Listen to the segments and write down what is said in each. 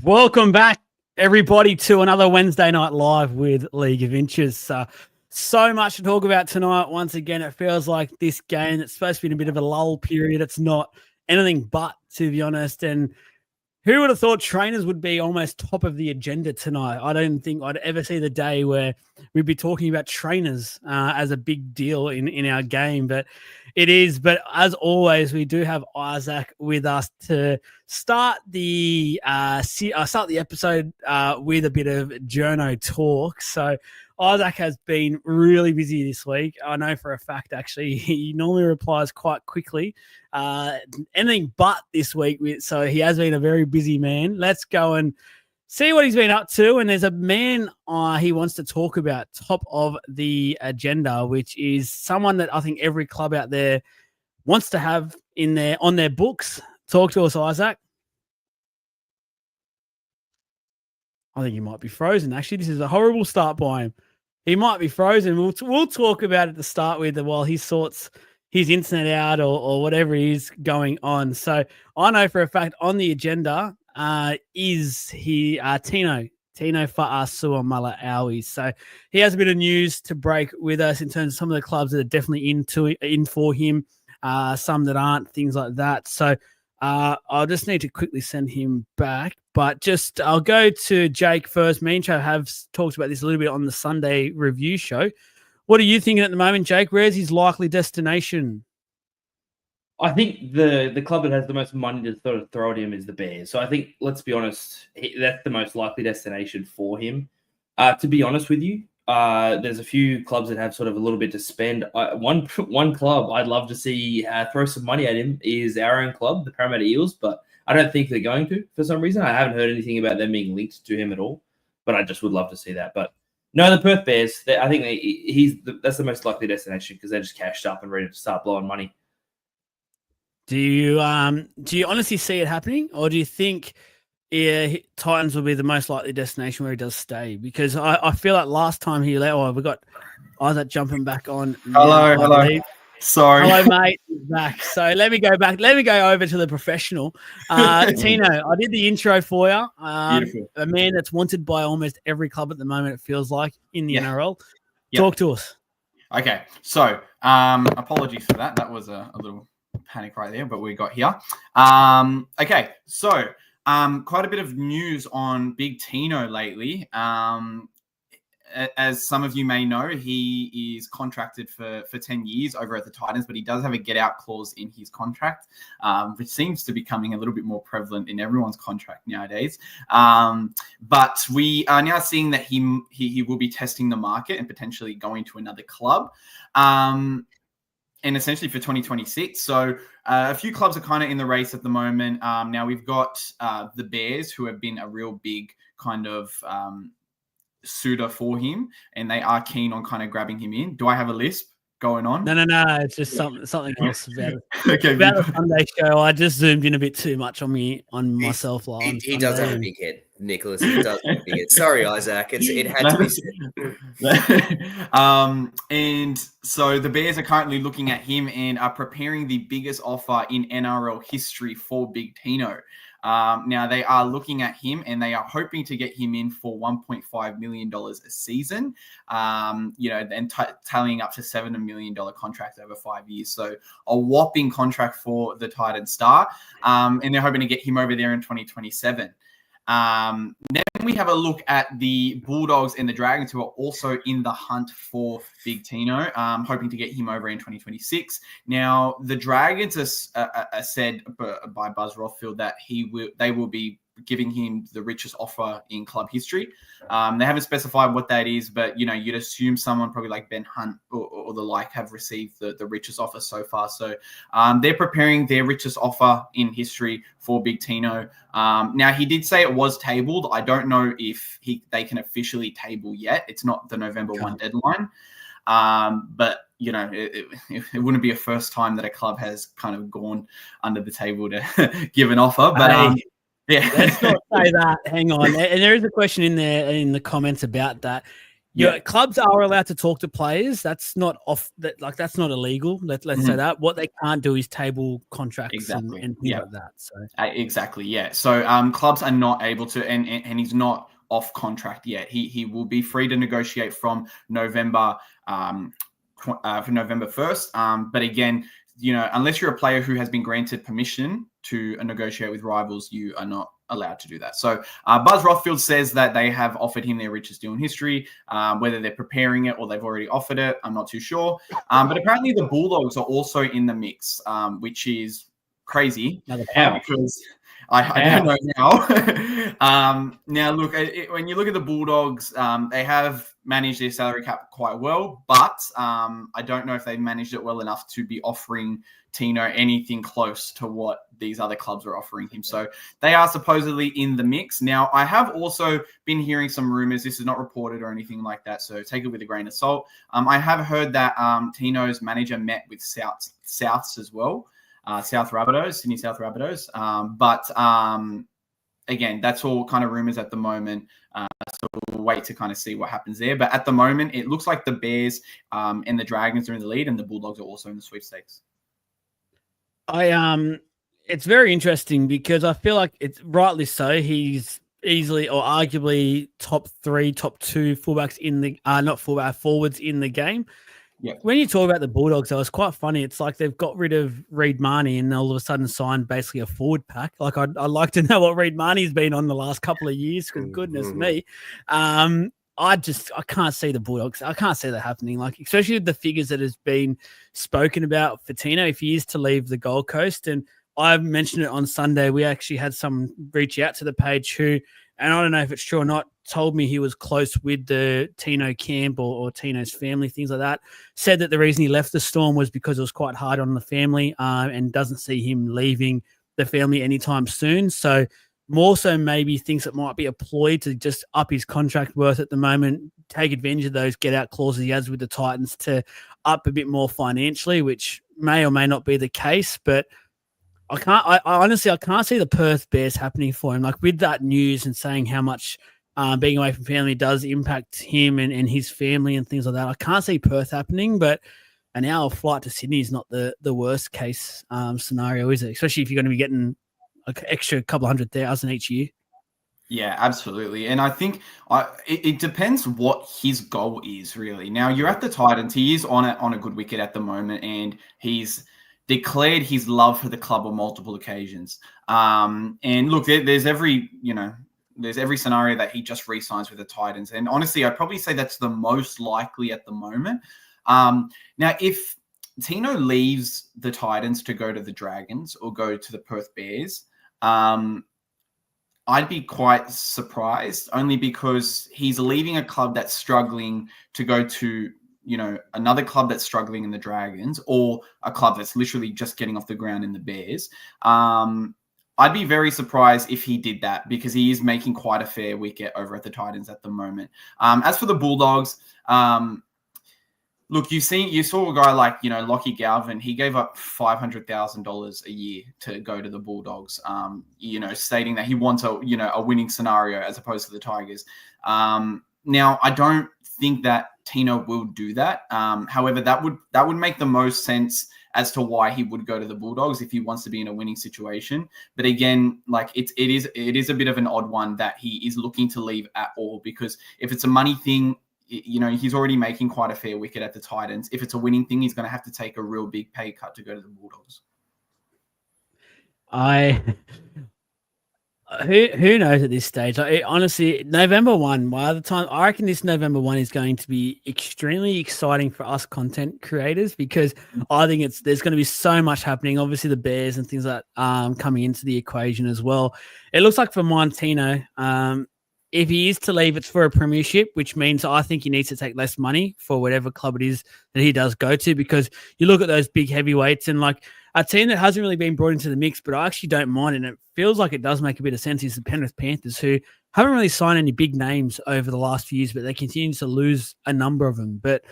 Welcome back, everybody, to another Wednesday Night Live with League of Inches. So much to talk about tonight. Once again, it feels like this game that's supposed to be in a bit of a lull period. It's not anything but, to be honest. And who would have thought trainers would be almost top of the agenda tonight? I don't think I'd ever see the day where we'd be talking about trainers as a big deal in our game, but it is. But as always, we do have Isaac with us to start the episode with a bit of journo talk. So Isaac has been really busy this week. I know for a fact, actually, he normally replies quite quickly. Anything but this week. So he has been a very busy man. Let's go and see what he's been up to. And there's a man he wants to talk about top of the agenda, which is someone that I think every club out there wants to have on their books. Talk to us, Isaac. I think he might be frozen. Actually, this is a horrible start by him. He might be frozen. We'll talk about it to start with while he sorts his internet out or whatever is going on. So I know for a fact on the agenda is Tino Fa'asuamala Aui. So he has a bit of news to break with us in terms of some of the clubs that are definitely in for him, some that aren't, things like that. So I'll just need to quickly send him back. But I'll go to Jake first. Me and Trav have talked about this a little bit on the Sunday review show. What are you thinking at the moment, Jake? Where's his likely destination? I think the club that has the most money to sort of throw at him is the Bears. So I think, let's be honest, that's the most likely destination for him. To be honest with you, there's a few clubs that have sort of a little bit to spend. One club I'd love to see throw some money at him is our own club, the Parramatta Eels, but I don't think they're going to for some reason. I haven't heard anything about them being linked to him at all, but I just would love to see that. But no, the Perth Bears, I think that's the most likely destination because they're just cashed up and ready to start blowing money. Do you honestly see it happening, or do you think Titans will be the most likely destination where he does stay? Because I feel like last time he left, we got Isaac jumping back on. Hello. Sorry. Hello, mate. Back. So let me go back. Let me go over to the professional. Tino, I did the intro for you. Beautiful. A man that's wanted by almost every club at the moment, it feels like, in the NRL. Yeah. Talk to us. Okay. So apologies for that. That was a little panic right there, but we got here. Okay. So quite a bit of news on Big Tino lately. As some of you may know, he is contracted for 10 years over at the Titans, but he does have a get-out clause in his contract, which seems to be becoming a little bit more prevalent in everyone's contract nowadays. But we are now seeing that he will be testing the market and potentially going to another club. And essentially for 2026. So a few clubs are kind of in the race at the moment. Now we've got the Bears, who have been a real big kind of suitor for him, and they are keen on kind of grabbing him in. Do I have a lisp going on? No. It's just something else about it. Okay, about the Sunday show. I just zoomed in a bit too much on myself. He does have a big head, Nicholas. He does have a big head. Sorry, Isaac. It had to be said. And so the Bears are currently looking at him and are preparing the biggest offer in NRL history for Big Tino. Now they are looking at him and they are hoping to get him in for $1.5 million a season, and tallying up to $7 million contract over 5 years. So a whopping contract for the Titan star. And they're hoping to get him over there in 2027. Then we have a look at the Bulldogs and the Dragons, who are also in the hunt for Big Tino, hoping to get him over in 2026. Now, the Dragons are said by Buzz Rothfield that they will be giving him the richest offer in club history. They haven't specified what that is, but you'd assume someone probably like Ben Hunt or the like have received the richest offer so far. So they're preparing their richest offer in history for Big Tino. Now he did say it was tabled. I don't know if they can officially table yet. It's not the November 1 deadline. But it wouldn't be a first time that a club has kind of gone under the table to give an offer. But yeah, let's not say that. Hang on. And there is a question in there in the comments about that. Clubs are allowed to talk to players. That's not off. That's not illegal. Let's say that. What they can't do is table contracts and things like that. So exactly, yeah. So clubs are not able to, and he's not off contract yet. He will be free to negotiate from November for November 1st. But again, unless you're a player who has been granted permission to negotiate with rivals, you are not allowed to do that. So Buzz Rothfield says that they have offered him their richest deal in history. Whether they're preparing it or they've already offered it, I'm not too sure. But apparently the Bulldogs are also in the mix, which is crazy because I don't know now. Now, look, when you look at the Bulldogs, they have managed their salary cap quite well, but I don't know if they've managed it well enough to be offering Tino anything close to what these other clubs are offering him. So they are supposedly in the mix. Now, I have also been hearing some rumors. This is not reported or anything like that, so take it with a grain of salt. I have heard that Tino's manager met with Souths as well. South Rabbitohs, Sydney South Rabbitohs. But again, that's all kind of rumors at the moment. So we'll wait to kind of see what happens there. But at the moment, it looks like the Bears and the Dragons are in the lead, and the Bulldogs are also in the sweepstakes. It's very interesting because I feel like it's rightly so. He's easily or arguably top 3, top 2 fullbacks in the forwards in the game. Yeah. When you talk about the Bulldogs, though, it's quite funny. It's like they've got rid of Reed Marnie and all of a sudden signed basically a forward pack. Like I'd like to know what Reed Marnie's been on the last couple of years, because goodness me. I can't see the Bulldogs. I can't see that happening. Like, especially with the figures that has been spoken about for Tino if he is to leave the Gold Coast. And I mentioned it on Sunday. We actually had someone reach out to the page who, and I don't know if it's true or not, told me he was close with the Tino camp or Tino's family, things like that. Said that the reason he left the Storm was because it was quite hard on the family, and doesn't see him leaving the family anytime soon. So more so maybe thinks it might be a ploy to just up his contract worth at the moment, take advantage of those get-out clauses he has with the Titans to up a bit more financially, which may or may not be the case. But I honestly can't see the Perth Bears happening for him. Like with that news and saying how much being away from family does impact him and his family and things like that, I can't see Perth happening. But an hour flight to Sydney is not the worst case scenario, is it? Especially if you're going to be getting an extra couple $100,000 each year. Yeah, absolutely. And I think it depends what his goal is, really. Now, you're at the Titans. He is on a good wicket at the moment, and he's declared his love for the club on multiple occasions. And look, there's every scenario that he just re-signs with the Titans. And honestly, I'd probably say that's the most likely at the moment. Now, if Tino leaves the Titans to go to the Dragons or go to the Perth Bears, I'd be quite surprised, only because he's leaving a club that's struggling to go to, another club that's struggling in the Dragons, or a club that's literally just getting off the ground in the Bears. I'd be very surprised if he did that, because he is making quite a fair wicket over at the Titans at the moment. As for the Bulldogs, look, you saw a guy like, Lockie Galvin. He gave up $500,000 a year to go to the Bulldogs, stating that he wants a winning scenario as opposed to the Tigers. Now, I don't think that Tino will do that. However, that would make the most sense as to why he would go to the Bulldogs if he wants to be in a winning situation. But again, like it is a bit of an odd one that he is looking to leave at all, because if it's a money thing, he's already making quite a fair wicket at the Titans. If it's a winning thing, he's going to have to take a real big pay cut to go to the Bulldogs. Who knows at this stage? Honestly, November 1, by the time, I reckon this November 1 is going to be extremely exciting for us content creators, because I think there's going to be so much happening. Obviously, the Bears and things like coming into the equation as well. It looks like for Montino, if he is to leave, it's for a premiership, which means I think he needs to take less money for whatever club it is that he does go to, because you look at those big heavyweights and like a team that hasn't really been brought into the mix, but I actually don't mind, and it feels like it does make a bit of sense, is the Penrith Panthers, who haven't really signed any big names over the last few years, but they continue to lose a number of them. But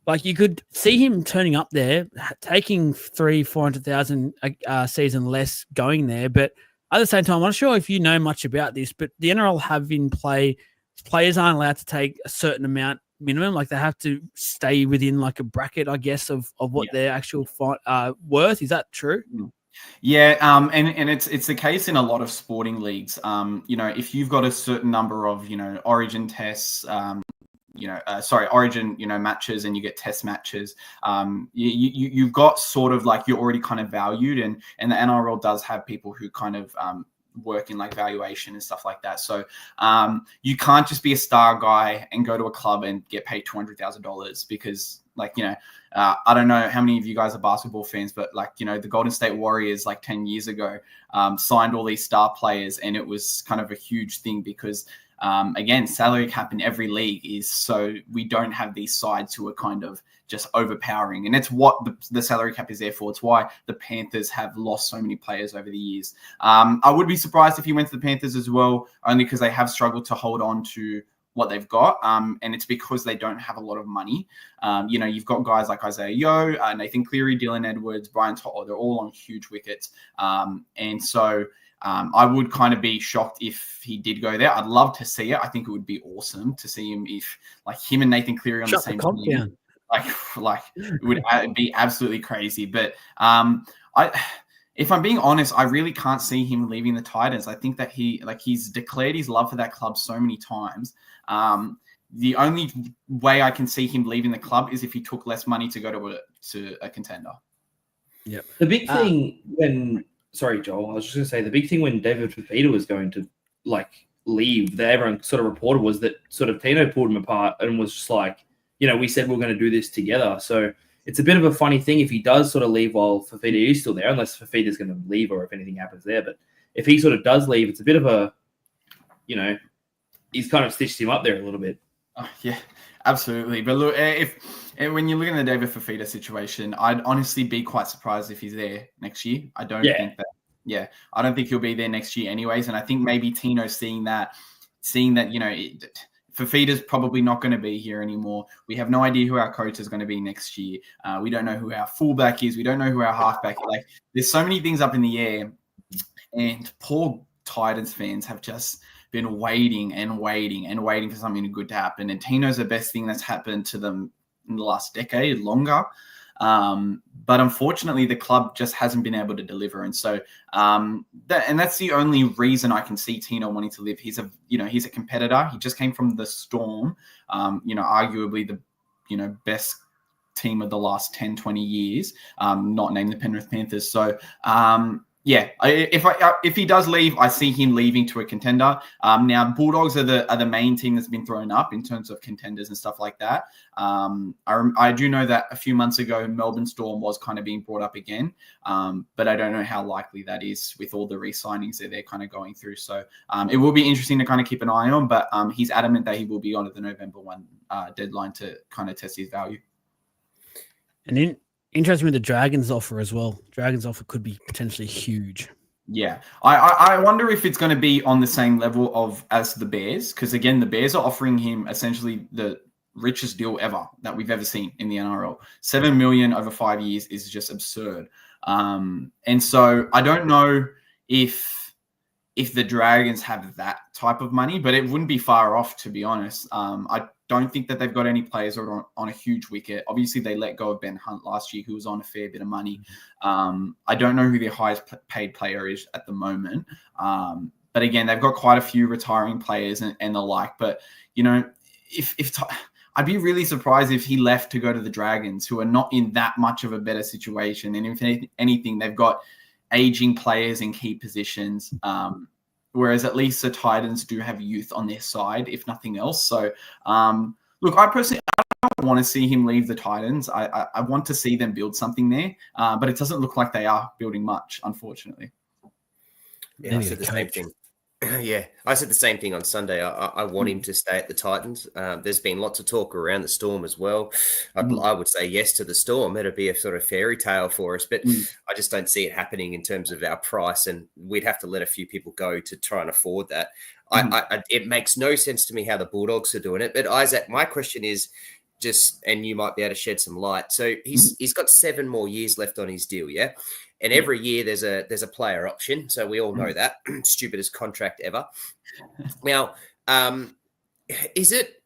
like you could see him turning up there, taking 300,000-400,000 a season less going there, but at the same time, I'm not sure if you know much about this, but the NRL have in play, players aren't allowed to take a certain amount minimum. Like they have to stay within like a bracket, I guess, of what their actual worth. Is that true? Yeah, and it's the case in a lot of sporting leagues. If you've got a certain number of Origin tests, Origin matches, and you get test matches, you've got sort of like you're already kind of valued, and the NRL does have people who kind of work in like valuation and stuff like that. So you can't just be a star guy and go to a club and get paid $200,000 because I don't know how many of you guys are basketball fans, but the Golden State Warriors 10 years ago signed all these star players, and it was kind of a huge thing because again, salary cap in every league is so we don't have these sides who are kind of just overpowering. And it's what the salary cap is there for. It's why the Panthers have lost so many players over the years. I would be surprised if he went to the Panthers as well, only because they have struggled to hold on to what they've got. And it's because they don't have a lot of money. You've got guys like Isaiah Yeo, Nathan Cleary, Dylan Edwards, Brian To'o. They're all on huge wickets. And so I would kind of be shocked if he did go there. I'd love to see it. I think it would be awesome to see him if him and Nathan Cleary on the same team. It would be absolutely crazy. But if I'm being honest, I really can't see him leaving the Titans. I think that he's declared his love for that club so many times. The only way I can see him leaving the club is if he took less money to go to a contender. Yeah. The big thing sorry, Joel, I was just going to say the big thing when David Fifita was going to leave, that everyone sort of reported was that sort of Tino pulled him apart and was just like, we said we're going to do this together. So it's a bit of a funny thing if he does sort of leave while Fifita is still there, unless Fifita's going to leave or if anything happens there. But if he sort of does leave, it's a bit of a, he's kind of stitched him up there a little bit. Oh, yeah, absolutely. But look, when you look at the David Fifita situation, I'd honestly be quite surprised if he's there next year. I don't think that. Yeah, I don't think he'll be there next year anyways. And I think maybe Tino seeing that, Fifita's probably not going to be here anymore. We have no idea who our coach is going to be next year. We don't know who our fullback is. We don't know who our halfback is. There's so many things up in the air. And poor Titans fans have just been waiting for something good to happen. And Tino's the best thing that's happened to them in the last decade, longer. But unfortunately, the club just hasn't been able to deliver. And so that's the only reason I can see Tino wanting to live. He's a competitor. He just came from the Storm, arguably the best team of the last 10, 20 years, not named the Penrith Panthers. So, if he does leave, I see him leaving to a contender. Now, Bulldogs are the main team that's been thrown up in terms of contenders and stuff like that. I do know that a few months ago, Melbourne Storm was kind of being brought up again, but I don't know how likely that is with all the re-signings that they're kind of going through. So it will be interesting to kind of keep an eye on, but he's adamant that he will be on at the November 1 deadline to kind of test his value. And interesting with the Dragons offer as well. Dragons offer could be potentially huge. Yeah. I wonder if it's going to be on the same level as the Bears, because again, the Bears are offering him essentially the richest deal ever that we've ever seen in the NRL. $7 million over 5 years is just absurd. And so I don't know if the Dragons have that type of money, but it wouldn't be far off, to be honest. I don't think that they've got any players who are on a huge wicket. Obviously, they let go of Ben Hunt last year, who was on a fair bit of money. I don't know who their highest paid player is at the moment. But again, they've got quite a few retiring players and the like. But, if I'd be really surprised if he left to go to the Dragons, who are not in that much of a better situation. And if anything, they've got aging players in key positions. Whereas at least the Titans do have youth on their side, if nothing else. So, look, I don't want to see him leave the Titans. I want to see them build something there, but it doesn't look like they are building much, unfortunately. Yeah, I said the same thing. Yeah, I said the same thing on Sunday. I want him to stay at the Titans. There's been lots of talk around the Storm as well. I would say yes to the Storm. It'd be a sort of fairy tale for us, but I just don't see it happening in terms of our price, and we'd have to let a few people go to try and afford that. It makes no sense to me how the Bulldogs are doing it. But Isaac, my question is and you might be able to shed some light. So he's got 7 more years left on his deal, yeah? And every year there's a player option. So we all know that. Stupidest contract ever. Now, is it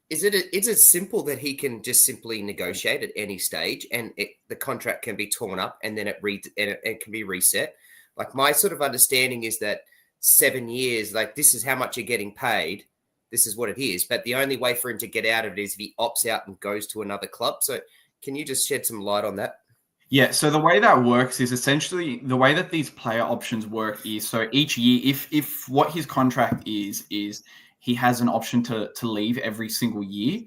Is it simple that he can just simply negotiate at any stage, and the contract can be torn up, and then it can be reset? Like, my sort of understanding is that 7 years, like, this is how much you're getting paid, this is what it is. But the only way for him to get out of it is if he opts out and goes to another club. So can you just shed some light on that? Yeah, so the way that works is essentially the way that these player options work is, so each year, if what his contract is he has an option to leave every single year,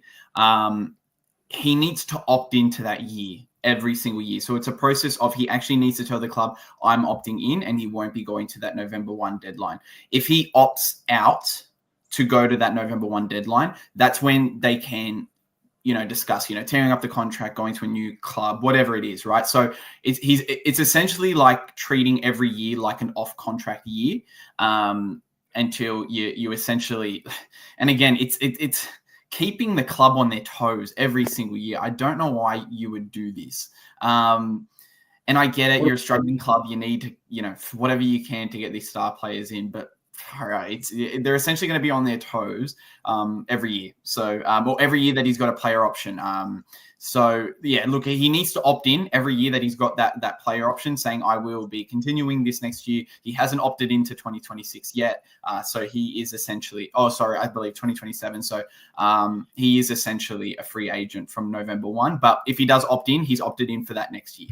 he needs to opt into that year every single year. So it's a process of he actually needs to tell the club, I'm opting in, and he won't be going to that November 1 deadline. If he opts out to go to that November 1 deadline, that's when they can, discuss, tearing up the contract, going to a new club, whatever it is, right? So it's essentially like treating every year like an off-contract year, until you essentially, and again, it's keeping the club on their toes every single year. I don't know why you would do this. And I get it, you're a struggling club, you need to, whatever you can to get these star players in, but all right, they're essentially going to be on their toes every year. So, or every year that he's got a player option. So yeah, look, he needs to opt in every year that he's got that player option, saying I will be continuing this next year. He hasn't opted into 2026 yet, so he is essentially, I believe 2027. So he is essentially a free agent from November 1. But if he does opt in, he's opted in for that next year.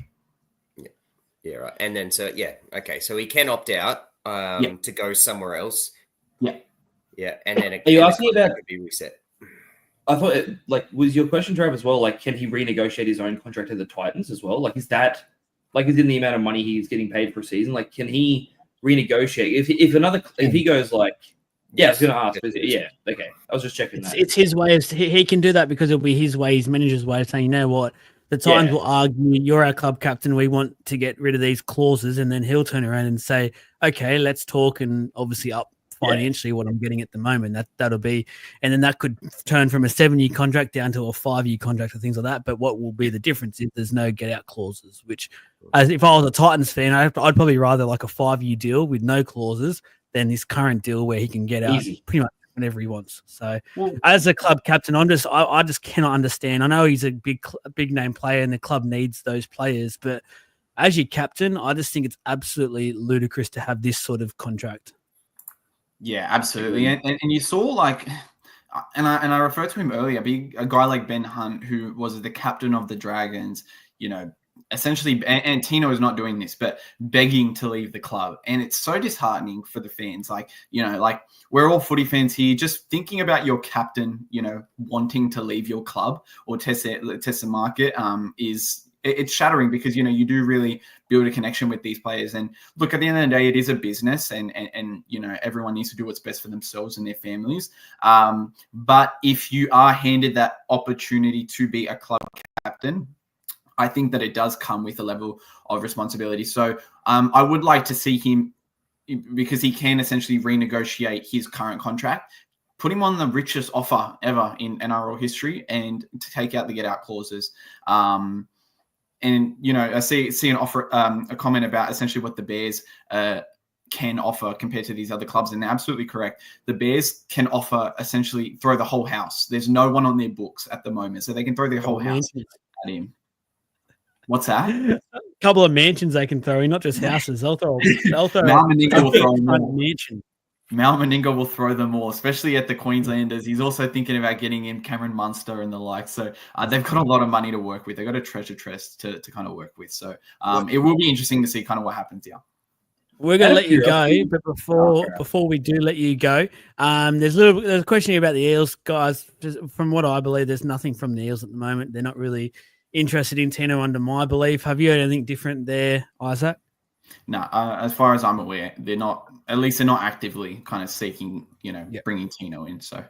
Yeah, right. And then so he can opt out to go somewhere else. Yeah, and then are you asking about be reset? I thought, was your question, Trav, as well? Like, can he renegotiate his own contract at the Titans as well? Like, is in the amount of money he's getting paid per season? Like, can he renegotiate if he goes like, yeah, I was going to ask, yeah, okay, I was just checking that. It's his way of he can do that because it'll be his way, his manager's way of saying, you know what, the Titans will argue, you're our club captain, we want to get rid of these clauses, and then he'll turn around and say, okay, let's talk, and obviously up financially what I'm getting at the moment. That'll be, and then that could turn from a 7-year contract down to a 5-year contract or things like that. But what will be the difference if there's no get out clauses, which as if I was a Titans fan, I'd probably rather like a 5-year deal with no clauses than this current deal where he can get out pretty much whenever he wants. So as a club captain, I just cannot understand. I know he's a big name player and the club needs those players, but as your captain, I just think it's absolutely ludicrous to have this sort of contract. Yeah, absolutely. And you saw like, and I referred to him earlier, a guy like Ben Hunt, who was the captain of the Dragons, essentially, and Tino is not doing this, but begging to leave the club. And it's so disheartening for the fans. Like, like we're all footy fans here, just thinking about your captain, wanting to leave your club or test the market it's shattering because, you do really build a connection with these players. And look, at the end of the day, it is a business and everyone needs to do what's best for themselves and their families. But if you are handed that opportunity to be a club captain, I think that it does come with a level of responsibility. So I would like to see him, because he can essentially renegotiate his current contract, put him on the richest offer ever in NRL history and to take out the get out clauses. And, I see an offer, a comment about essentially what the Bears can offer compared to these other clubs. And they're absolutely correct. The Bears can offer essentially throw the whole house. There's no one on their books at the moment. So they can throw their whole house at him. What's that? A couple of mansions they can throw in, not just houses. They'll throw Mal Meninga will throw them mansion. Mal Meninga will throw them all, especially at the Queenslanders. He's also thinking about getting in Cameron Munster and the like. So they've got a lot of money to work with. They've got a treasure chest to kind of work with. So it will be interesting to see kind of what happens here. We're going to let you go, but before we do let you go, there's a question here about the Eels, guys. From what I believe, there's nothing from the Eels at the moment. They're not really interested in Tino, under my belief. Have you heard anything different there, Isaac? No, as far as I'm aware, they're not. At least they're not actively kind of seeking, bringing Tino in. So,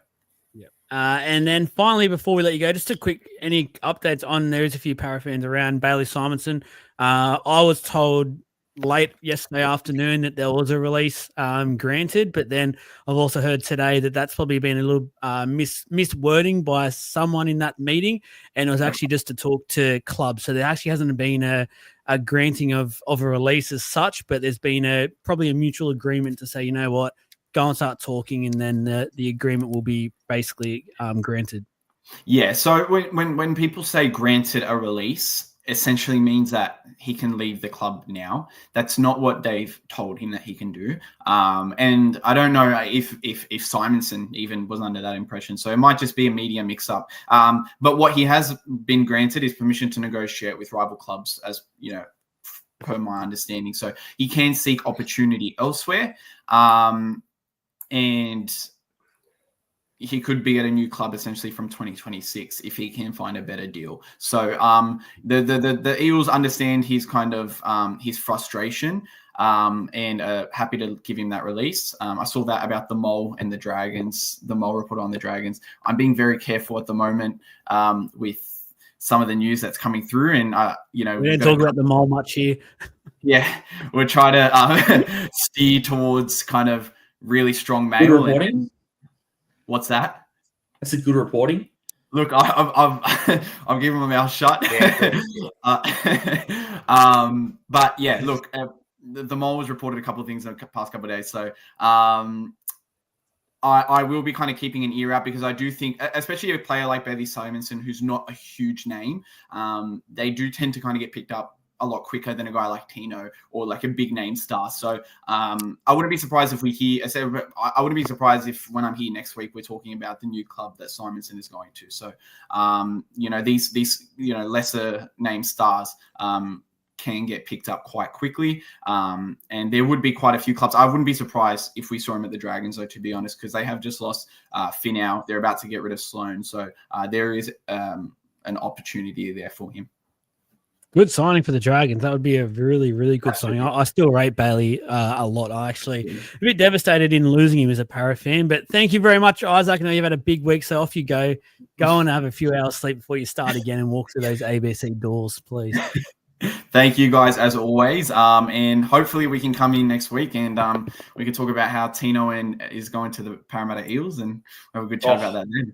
and then finally, before we let you go, just a quick any updates on. There is a few Parafans around Bailey Simonson. I was told late yesterday afternoon that there was a release granted, but then I've also heard today that that's probably been a little miswording by someone in that meeting, and it was actually just to talk to clubs. So there actually hasn't been a granting of a release as such, but there's been probably a mutual agreement to say, you know what, go and start talking, and then the agreement will be basically granted. Yeah, so when people say granted a release, essentially means that he can leave the club now. That's not what they've told him that he can do. And I don't know if Simonson even was under that impression. So it might just be a media mix-up. But what he has been granted is permission to negotiate with rival clubs, as you know, per my understanding. So he can seek opportunity elsewhere. And he could be at a new club essentially from 2026 if he can find a better deal. So the Eagles understand his kind of his frustration and happy to give him that release. I saw that about the Mole and the Dragons, the Mole report on the Dragons. I'm being very careful at the moment with some of the news that's coming through, and we don't talk about the Mole much here. Yeah, we'll try to steer towards kind of really strong mail. What's that? That's a good reporting. Look, I'm giving my mouth shut. Yeah. But yeah, look, the Mole has reported a couple of things in the past couple of days. So I will be kind of keeping an ear out, because I do think, especially a player like Bailey Simonson, who's not a huge name, they do tend to kind of get picked up a lot quicker than a guy like Tino or like a big name star. So I wouldn't be surprised if we hear, I wouldn't be surprised if when I'm here next week, we're talking about the new club that Simonson is going to. So, these lesser name stars can get picked up quite quickly. And there would be quite a few clubs. I wouldn't be surprised if we saw him at the Dragons, though, to be honest, because they have just lost Finau. They're about to get rid of Sloan. So there is an opportunity there for him. Good signing for the Dragons. That would be a really, really good signing. I still rate Bailey a lot. I actually a bit devastated in losing him as a Para fan, but thank you very much, Isaac. I know you've had a big week, so off you go. Go and have a few hours sleep before you start again and walk through those ABC doors, please. Thank you guys as always. And hopefully we can come in next week and we can talk about how Tino is going to the Parramatta Eels and have a good chat about that then.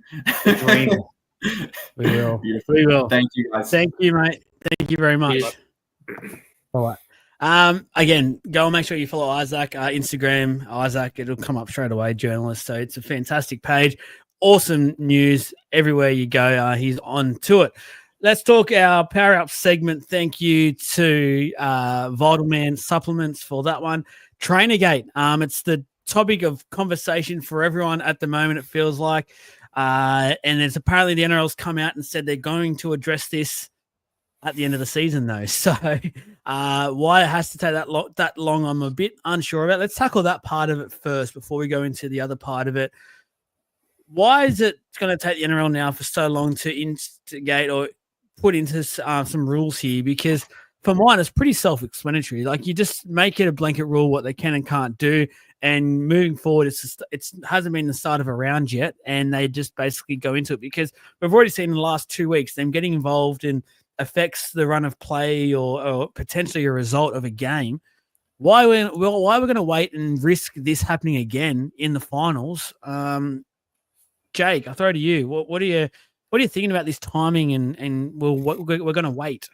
We will. We will. Thank you guys. Thank you, mate. Thank you very much. All right. Again, go and make sure you follow Isaac, Instagram, Isaac. It'll come up straight away, journalist. So it's a fantastic page. Awesome news everywhere you go. He's on to it. Let's talk our Power Up segment. Thank you to Vital Man Supplements for that one. Trainergate. It's the topic of conversation for everyone at the moment, it feels like. And it's apparently the NRL's come out and said they're going to address this at the end of the season, though. So why it has to take that long, I'm a bit unsure about. Let's tackle that part of it first before we go into the other part of it. Why is it going to take the NRL now for so long to instigate or put into some rules here? Because for mine, it's pretty self-explanatory. Like, you just make it a blanket rule what they can and can't do. And moving forward, it hasn't been the start of a round yet. And they just basically go into it, because we've already seen in the last 2 weeks them getting involved in affects the run of play or potentially a result of a game. Why we're going to wait and risk this happening again in the finals? Jake, I'll throw it to you. What are you thinking about this timing? And we're going to wait.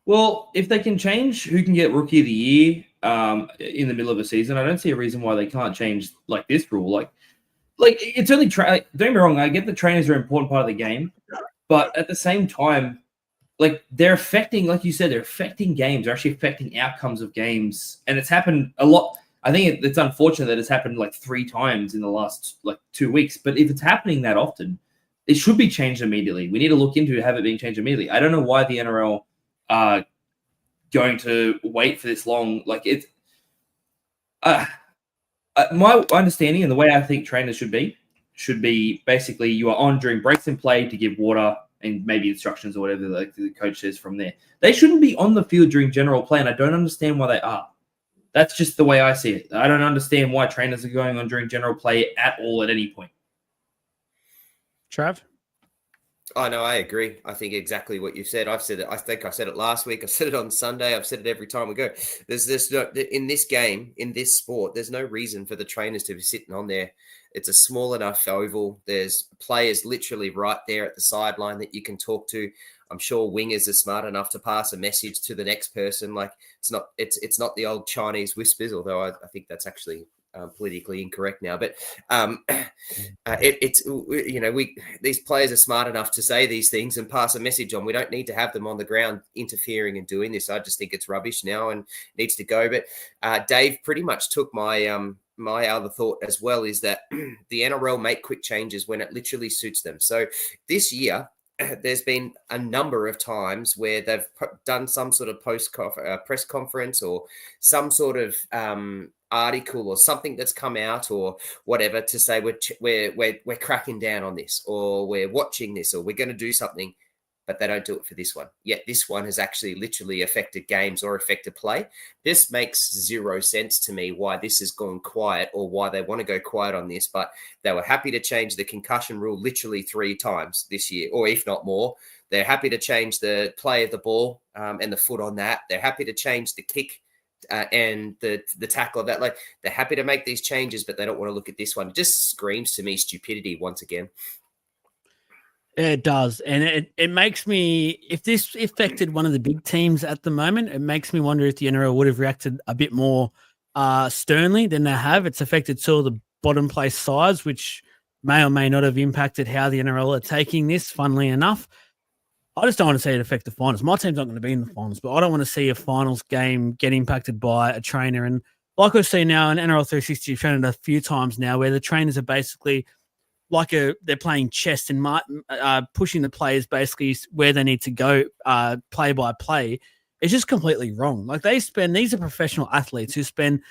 Well, if they can change who can get Rookie of the Year in the middle of a season, I don't see a reason why they can't change like this rule. Like it's only don't get me wrong. I get the trainers are an important part of the game, but at the same time, like, they're affecting, like you said, they're affecting games. They're actually affecting outcomes of games. And it's happened a lot. I think it's unfortunate that it's happened like 3 times in the last 2 weeks. But if it's happening that often, it should be changed immediately. We need to look into have it being changed immediately. I don't know why the NRL are going to wait for this long. Like, it's my understanding and the way I think trainers should be basically you are on during breaks in play to give water and maybe instructions or whatever the coach says from there. They shouldn't be on the field during general play, and I don't understand why they are. That's just the way I see it. I don't understand why trainers are going on during general play at all at any point. Trav? Oh, no, I agree. I think exactly what you've said. I've said it. I think I said it last week. I said it on Sunday. I've said it every time we go. There's no, in this game, in this sport, there's no reason for the trainers to be sitting on there. It's a small enough oval. There's players literally right there at the sideline that you can talk to. I'm sure wingers are smart enough to pass a message to the next person. Like, it's not the old Chinese whispers, although I think that's actually politically incorrect now, but these players are smart enough to say these things and pass a message on. We don't need to have them on the ground interfering and doing this. I just think it's rubbish now and needs to go. But Dave pretty much took my my other thought as well, is that the NRL make quick changes when it literally suits them. So this year, there's been a number of times where they've done some sort of press conference or some sort of article or something that's come out or whatever to say we're cracking down on this, or we're watching this, or we're going to do something, but they don't do it for this one. Yet this one has actually literally affected games or affected play. This makes zero sense to me why this has gone quiet or why they want to go quiet on this, but they were happy to change the concussion rule literally 3 times this year, or if not more. They're happy to change the play of the ball and the foot on that. They're happy to change the kick and the tackle of that. Like, they're happy to make these changes, but they don't want to look at this one. It just screams to me stupidity once again. It does. And it makes me, if this affected one of the big teams at the moment, it makes me wonder if the NRL would have reacted a bit more sternly than they have. It's affected two of the bottom place sides, which may or may not have impacted how the NRL are taking this, funnily enough. I just don't want to see it affect the finals. My team's not going to be in the finals, but I don't want to see a finals game get impacted by a trainer. And like we've seen now in NRL 360, we've shown it a few times now, where the trainers are basically like they're playing chess and pushing the players basically where they need to go play by play. It's just completely wrong. Like, these are professional athletes who spend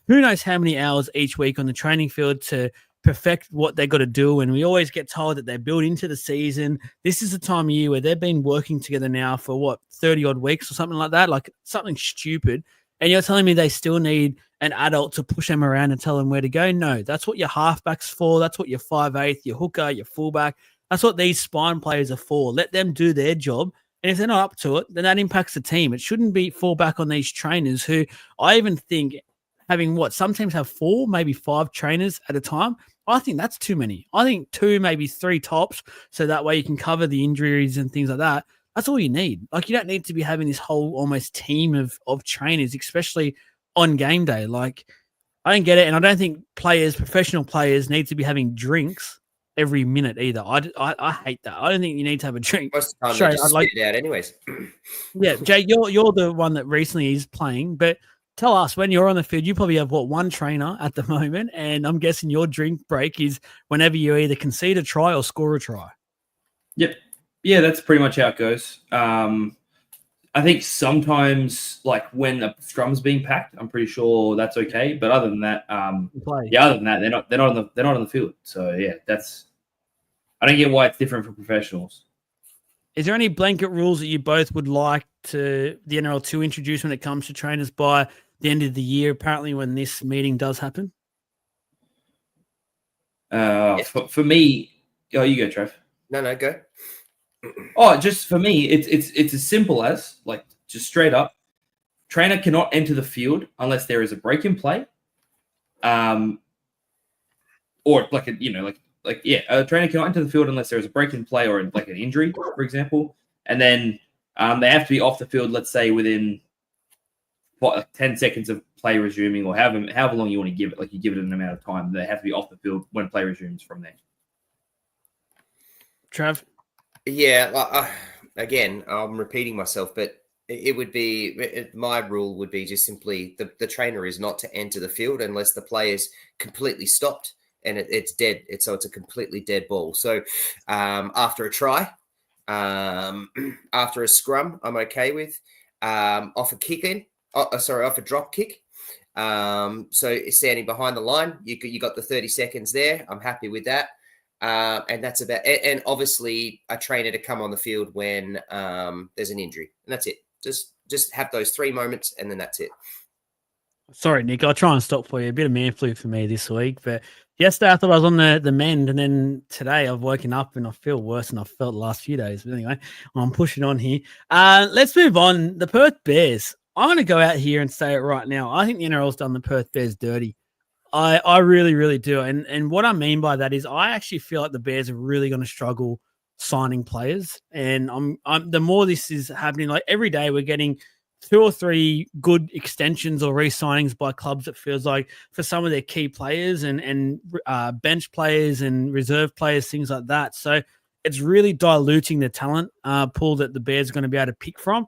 who knows how many hours each week on the training field to perfect what they got to do. And we always get told that they're built into the season. This is the time of year where they've been working together now for 30 odd weeks or something like that, like something stupid. And you're telling me they still need an adult to push them around and tell them where to go? No, that's what your halfback's for. That's what your 5'8", your hooker, your fullback. That's what these spine players are for. Let them do their job. And if they're not up to it, then that impacts the team. It shouldn't be fall back on these trainers who I even think having some teams have 4, maybe 5 trainers at a time. I think that's too many. I think 2, maybe 3 tops. So that way you can cover the injuries and things like that. That's all you need. Like, you don't need to be having this whole almost team of trainers, especially on game day. Like, I don't get it. And I don't think professional players need to be having drinks every minute either. I hate that. I don't think you need to have a drink. Most of the time, they just spit it out anyways. Yeah, Jay, you're the one that recently is playing, but tell us, when you're on the field, you probably have, 1 trainer at the moment, and I'm guessing your drink break is whenever you either concede a try or score a try. Yep. Yeah, that's pretty much how it goes. I think sometimes, like when the scrum's being packed, I'm pretty sure that's okay. But other than that, they're not on the field. So yeah, I don't get why it's different for professionals. Is there any blanket rules that you both would like the NRL to introduce when it comes to trainers by the end of the year? Apparently, when this meeting does happen. For me, you go, Trev. No, go. Oh, just for me, it's as simple as, like, just straight up, trainer cannot enter the field unless there is a break in play, or a trainer cannot enter the field unless there is a break in play or like an injury, for example, and then they have to be off the field, let's say within 10 seconds of play resuming, or however long you want to give it. Like, you give it an amount of time, they have to be off the field when play resumes from there. Trav. Yeah, again, I'm repeating myself, but it would be my rule would be just simply the trainer is not to enter the field unless the play is completely stopped and it's dead. It's a completely dead ball. So after a try, after a scrum, I'm okay with. Off a drop kick. So standing behind the line, you got the 30 seconds there. I'm happy with that. And that's about it. And obviously a trainer to come on the field when there's an injury, and that's it. Just have those 3 moments, and then that's it. Sorry, Nick, I'll try and stop for you. A bit of man flu for me this week, but yesterday I thought I was on the mend, and then today I've woken up and I feel worse than I've felt the last few days. But anyway, I'm pushing on here. Let's move on. The Perth Bears. I'm going to go out here and say it right now. I think the NRL's done the Perth Bears dirty. I really, really do. And what I mean by that is I actually feel like the Bears are really going to struggle signing players. And I'm the more this is happening, like every day we're getting 2 or 3 good extensions or re-signings by clubs, it feels like, for some of their key players and bench players and reserve players, things like that. So it's really diluting the talent pool that the Bears are going to be able to pick from.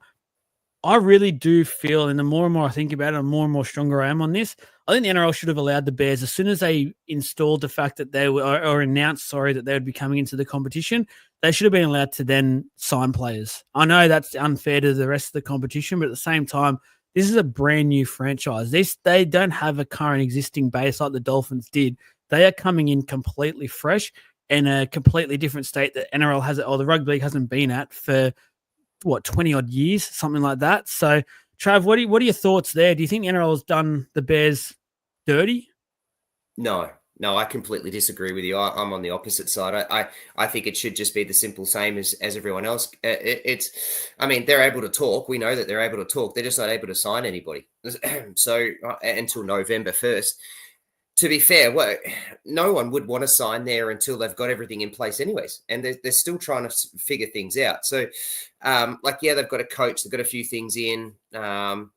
I really do feel, and the more and more I think about it, the more and more stronger I am on this. I think the NRL should have allowed the Bears, as soon as they installed the fact that they were, or announced, that they would be coming into the competition, they should have been allowed to then sign players. I know that's unfair to the rest of the competition, but at the same time, this is a brand new franchise. They don't have a current existing base like the Dolphins did. They are coming in completely fresh in a completely different state that NRL has, or the rugby league hasn't been at for 20 odd years, something like that. So, Trav, what are your thoughts there? Do you think the NRL has done the Bears dirty? No, I completely disagree with you. I'm on the opposite side. I think it should just be the simple same as everyone else. I mean, they're able to talk. We know that they're able to talk. They're just not able to sign anybody. So until November 1st. To be fair, no one would want to sign there until they've got everything in place anyways. And they're still trying to figure things out. So, they've got a coach. They've got a few things in. They're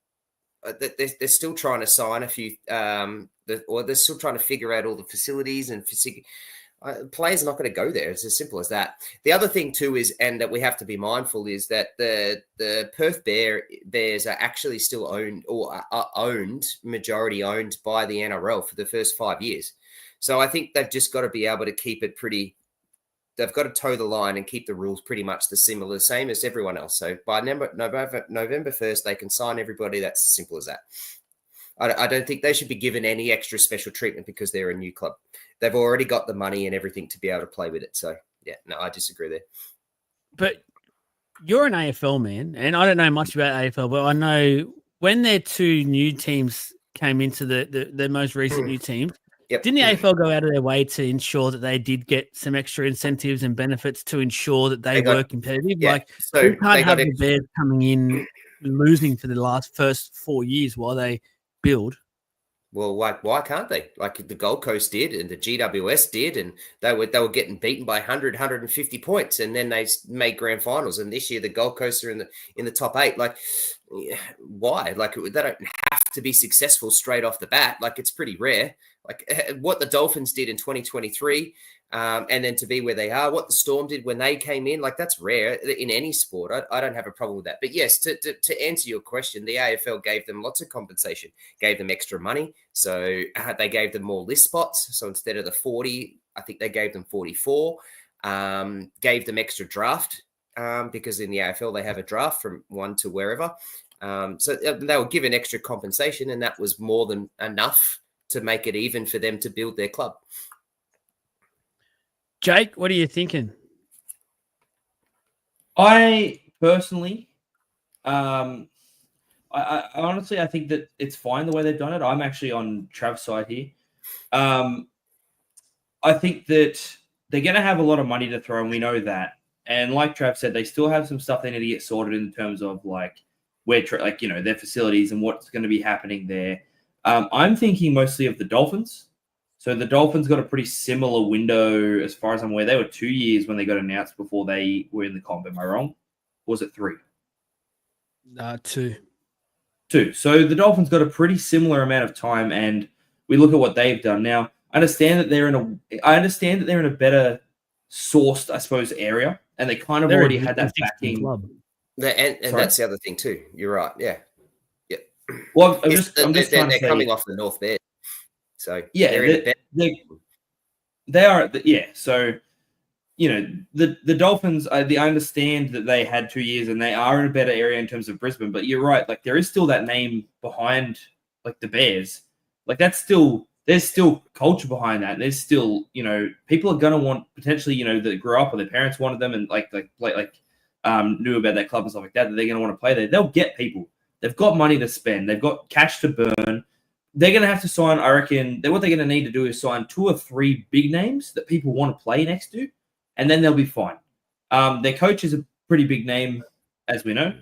still trying to sign a few, or they're still trying to figure out all the facilities and players are not going to go there. It's as simple as that. The other thing too is, and that we have to be mindful, is that the Perth Bears are actually still owned, or are majority owned by the NRL for the first 5 years. So I think they've just got to be able to keep it pretty. They've got to toe the line and keep the rules pretty much the same as everyone else. So by November 1st, they can sign everybody. That's as simple as that. I don't think they should be given any extra special treatment because they're a new club. They've already got the money and everything to be able to play with it. So, yeah, no, I disagree there. But you're an AFL man, and I don't know much about AFL, but I know when their 2 new teams came into the most recent new teams, didn't the AFL go out of their way to ensure that they did get some extra incentives and benefits to ensure that they were competitive? Yeah, so you can't have the Bears coming in losing for the first 4 years while they build. Well, why can't they? Like the Gold Coast did, and the GWS did, and they were getting beaten by 100, 150 points, and then they made grand finals. And this year, the Gold Coast are in the top 8. Like, why? Like, they don't have to be successful straight off the bat. Like, it's pretty rare. Like what the Dolphins did in 2023, and then to be where they are, what the Storm did when they came in, like that's rare in any sport. I don't have a problem with that. But yes, to answer your question, the AFL gave them lots of compensation, gave them extra money. So they gave them more list spots. So instead of the 40, I think they gave them 44, gave them extra draft because in the AFL, they have a draft from 1 to wherever. So they were given extra compensation, and that was more than enough to make it even for them to build their club. Jake, what are you thinking? I personally, I honestly, I think that it's fine the way they've done it. I'm actually on Trav's side here. I think that they're going to have a lot of money to throw, and we know that. And like Trav said, they still have some stuff they need to get sorted in terms of their facilities and what's going to be happening there. I'm thinking mostly of the Dolphins. So the Dolphins got a pretty similar window as far as I'm aware. They were 2 years when they got announced before they were in the comp. Am I wrong? Or was it 3? 2. 2. So the Dolphins got a pretty similar amount of time, and we look at what they've done. Now, I understand that they're in a better sourced, I suppose, area, and they kind of already had that backing. And that's the other thing too. You're right. Yeah. Well, I'm just trying to say, coming off the North Bears. So yeah, they are. Yeah. So, the Dolphins, I understand that they had 2 years and they are in a better area in terms of Brisbane, but you're right. Like there is still that name behind like the Bears. Like there's still culture behind that. There's still, people are going to want potentially, that grew up or their parents wanted them and knew about that club and stuff like that they're going to want to play there. They'll get people. They've got money to spend. They've got cash to burn. They're going to have to sign, I reckon, what they're going to need to do is sign 2 or 3 big names that people want to play next to, and then they'll be fine. Their coach is a pretty big name, as we know.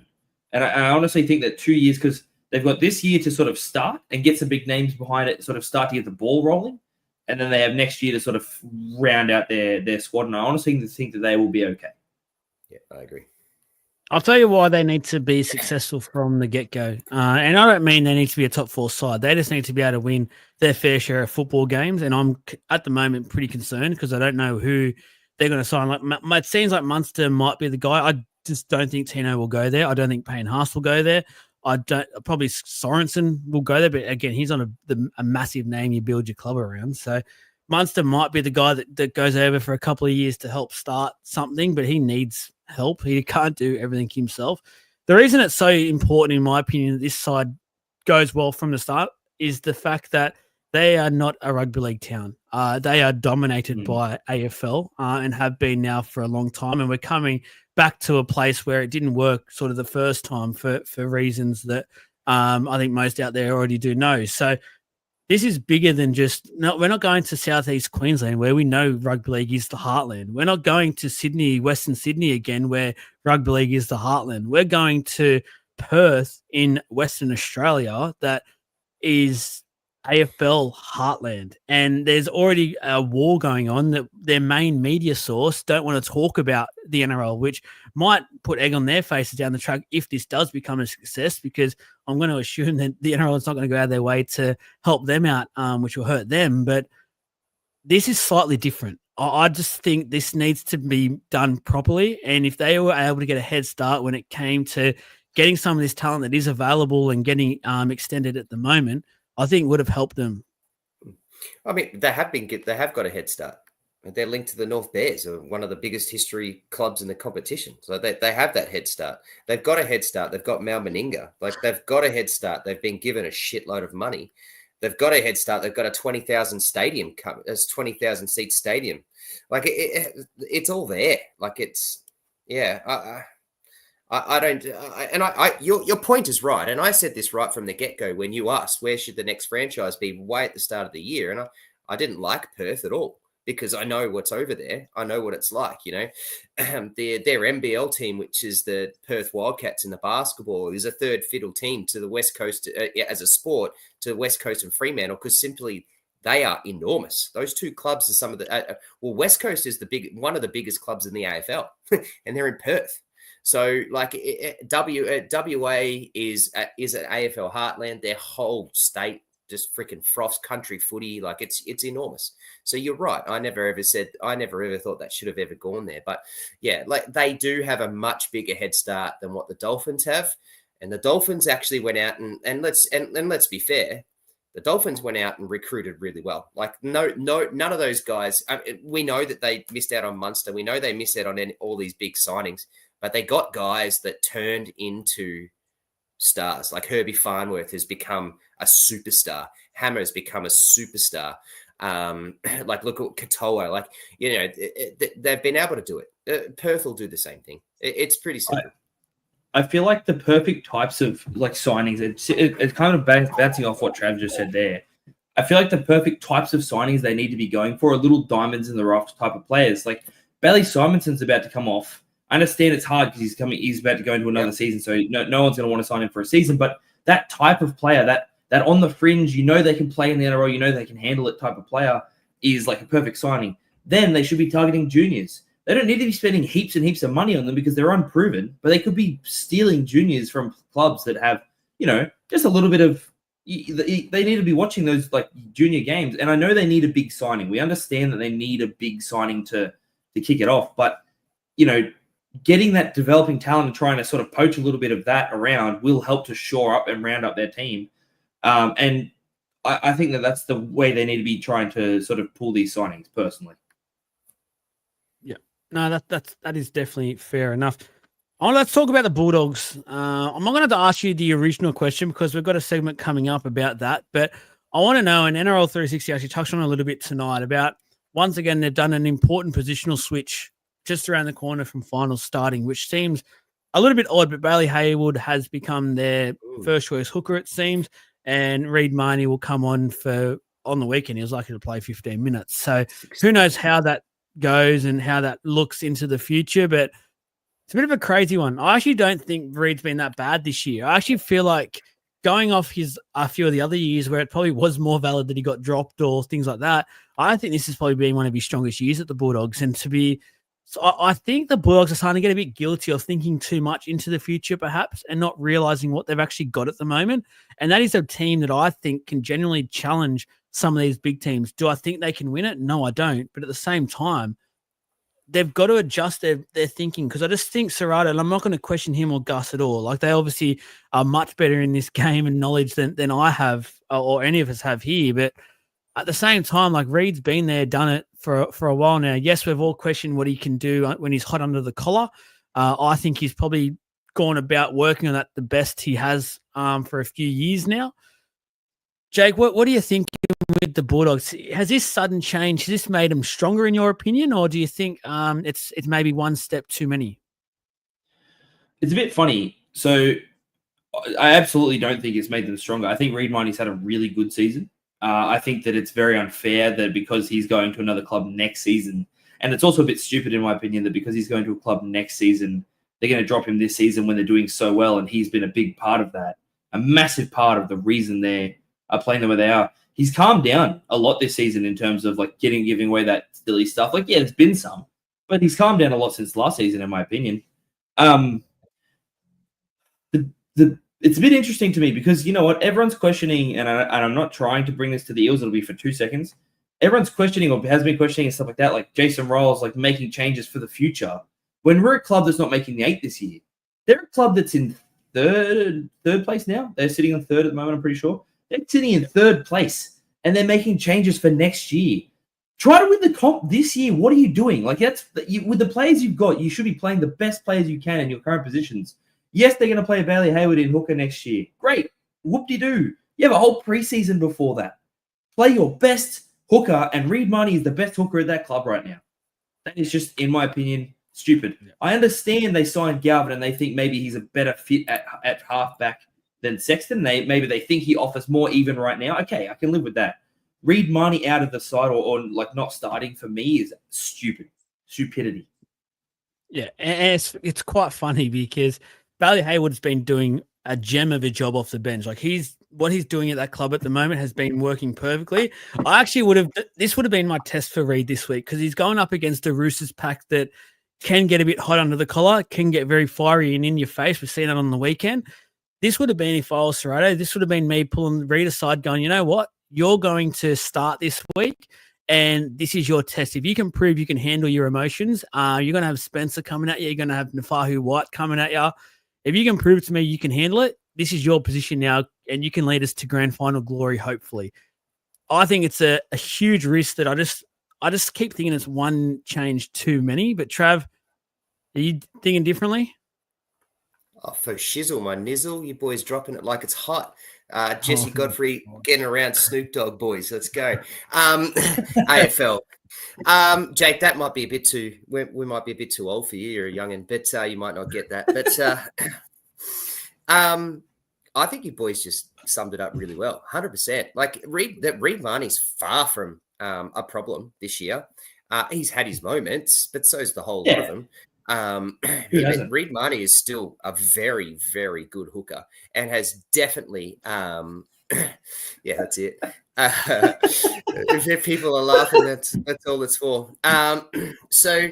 And I honestly think that 2 years, because they've got this year to sort of start and get some big names behind it, sort of start to get the ball rolling, and then they have next year to sort of round out their squad. And I honestly think that they will be okay. Yeah, I agree. I'll tell you why they need to be successful from the get-go. And I don't mean they need to be a top 4 side. They just need to be able to win their fair share of football games. And I'm, at the moment, pretty concerned because I don't know who they're going to sign. Like, it seems like Munster might be the guy. I just don't think Tino will go there. I don't think Payne Haas will go there. Probably Sorensen will go there. But, again, he's on a massive name you build your club around. So Munster might be the guy that goes over for a couple of years to help start something, but he needs help. He can't do everything himself. The reason it's so important, in my opinion, that this side goes well from the start is the fact that they are not a rugby league town. They are dominated by AFL and have been now for a long time. And we're coming back to a place where it didn't work sort of the first time for reasons that I think most out there already do know. So this is bigger than just, no, we're not going to Southeast Queensland where we know rugby league is the heartland. We're not going to Sydney, Western Sydney again, where rugby league is the heartland. We're going to Perth in Western Australia that is AFL heartland. And there's already a war going on that their main media source don't want to talk about the NRL, which might put egg on their faces down the track if this does become a success, because I'm going to assume that the NRL is not going to go out of their way to help them out, which will hurt them. But this is slightly different. I just think this needs to be done properly. And if they were able to get a head start when it came to getting some of this talent that is available and getting extended at the moment, I think would have helped them. I mean, they have got a head start. They're linked to the North Bears, one of the biggest history clubs in the competition. So they have that head start. They've got a head start. They've got Mal Meninga. Like, they've got a head start. They've been given a shitload of money. They've got a head start. They've got a 20,000 seat stadium. Like, it's all there. Like, it's, yeah. Your point is right. And I said this right from the get-go when you asked, where should the next franchise be way at the start of the year? And I didn't like Perth at all, because I know what's over there. I know what it's like, you know. Their NBL team, which is the Perth Wildcats in the basketball, is a third fiddle team to the West Coast as a sport, to the West Coast and Fremantle, because simply they are enormous. Those two clubs are some of the West Coast is one of the biggest clubs in the AFL, and they're in Perth. So, like, WA is an AFL heartland. Their whole state just freaking froths country footy. Like, it's enormous. So you're right. I never ever thought that should have ever gone there. But yeah, like, they do have a much bigger head start than what the Dolphins have. And the Dolphins actually went out and let's be fair, the Dolphins went out and recruited really well. Like, none of those guys. We know that they missed out on Munster. We know they missed out on all these big signings, but they got guys that turned into stars. Like, Herbie Farnworth has become a superstar. Hammer's become a superstar. Like, look at Katoa. Like, you know, they've been able to do it. Perth will do the same thing. It's pretty simple. I feel like the perfect types of, like, signings, it's kind of bouncing off what Trav just said there. I feel like the perfect types of signings they need to be going for are little diamonds in the rough type of players. Like, Bailey Simonson's about to come off. I understand it's hard because he's about to go into another season, so no one's going to want to sign him for a season. But that type of player, that on the fringe, you know they can play in the NRL, you know they can handle it type of player, is like a perfect signing. Then they should be targeting juniors. They don't need to be spending heaps and heaps of money on them because they're unproven, but they could be stealing juniors from clubs that have, you know, just a little bit of. They need to be watching those, like, junior games. And I know they need a big signing. We understand that they need a big signing to kick it off, but, you know, getting that developing talent and trying to sort of poach a little bit of that around will help to shore up and round up their team. And I think that that's the way they need to be trying to sort of pull these signings, personally. Yeah, no, that is definitely fair enough. Let's talk about the Bulldogs. I'm not going to ask you the original question because we've got a segment coming up about that, but I want to know, and NRL 360 actually touched on a little bit tonight about, once again, they've done an important positional switch just around the corner from finals starting, which seems a little bit odd, but Bailey Hayward has become their first choice hooker, it seems, and Reed Marnie will come on the weekend. He was likely to play 15 minutes. So who knows how that goes and how that looks into the future, but it's a bit of a crazy one. I actually don't think Reed's been that bad this year. I actually feel like, going off a few of the other years where it probably was more valid that he got dropped or things like that, I think this has probably been one of his strongest years at the Bulldogs, and to be So I think the Bulldogs are starting to get a bit guilty of thinking too much into the future, perhaps, and not realizing what they've actually got at the moment. And that is a team that I think can genuinely challenge some of these big teams. Do I think they can win it? No, I don't. But at the same time, they've got to adjust their thinking, because I just think Serrato, and I'm not going to question him or Gus at all. Like, they obviously are much better in this game and knowledge than I have or any of us have here. But at the same time, like, Reed's been there, done it for a while now. Yes, we've all questioned what he can do when he's hot under the collar. I think he's probably gone about working on that the best he has for a few years now. Jake, what do you think with the Bulldogs? Has this sudden change, has this made them stronger in your opinion, or do you think it's maybe one step too many? It's a bit funny. So I absolutely don't think it's made them stronger. I think Reed Miney's had a really good season. I think that it's very unfair that because he's going to another club next season, and it's also a bit stupid in my opinion that because he's going to a club next season, they're going to drop him this season when they're doing so well, and he's been a big part of that, a massive part of the reason they are playing the way they are. He's calmed down a lot this season in terms of like giving away that silly stuff. Like, yeah, there's been some, but he's calmed down a lot since last season, in my opinion. It's a bit interesting to me because, you know what, everyone's questioning, and I'm not trying to bring this to the Eels, it'll be for 2 seconds. Everyone's questioning or has been questioning and stuff like that, like Jason Rolls, like making changes for the future. When we're a club that's not making the 8 this year, they're a club that's in third place now. They're sitting on third at the moment, I'm pretty sure. They're sitting in third place, and they're making changes for next year. Try to win the comp this year. What are you doing? Like, with the players you've got, you should be playing the best players you can in your current positions. Yes, they're going to play Bailey Hayward in hooker next year. Great. Whoop-de-doo. You have a whole preseason before that. Play your best hooker, and Reed Money is the best hooker at that club right now. That is just, in my opinion, stupid. Yeah. I understand they signed Galvin and they think maybe he's a better fit at halfback than Sexton. Maybe they think he offers more even right now. Okay, I can live with that. Reed Money out of the side or like not starting for me is stupidity. Yeah, and it's quite funny because Bailey Hayward's been doing a gem of a job off the bench. Like, what he's doing at that club at the moment has been working perfectly. I actually this would have been my test for Reed this week, because he's going up against a Roosters pack that can get a bit hot under the collar, can get very fiery and in your face. We've seen that on the weekend. This would have been, if I was Serrato, this would have been me pulling Reed aside going, you know what? You're going to start this week, and this is your test. If you can prove you can handle your emotions, you're going to have Spencer coming at you. You're going to have Nafahu White coming at you. If you can prove to me you can handle it, this is your position now, and you can lead us to grand final glory, hopefully. I think it's a huge risk that I just keep thinking it's one change too many. But Trav, are you thinking differently? Oh, for shizzle, my nizzle, you boys dropping it like it's hot. Jesse Godfrey getting around Snoop Dogg, boys. Let's go. AFL. Jake, that might be a bit too. We might be a bit too old for you. You're a youngin', but you might not get that. But I think you boys just summed it up really well. 100%. Like Reed Marnie's far from a problem this year. He's had his moments, but so's the whole lot of them. Reed Marnie is still a very, very good hooker and has definitely yeah, that's it. If people are laughing, that's all it's for. So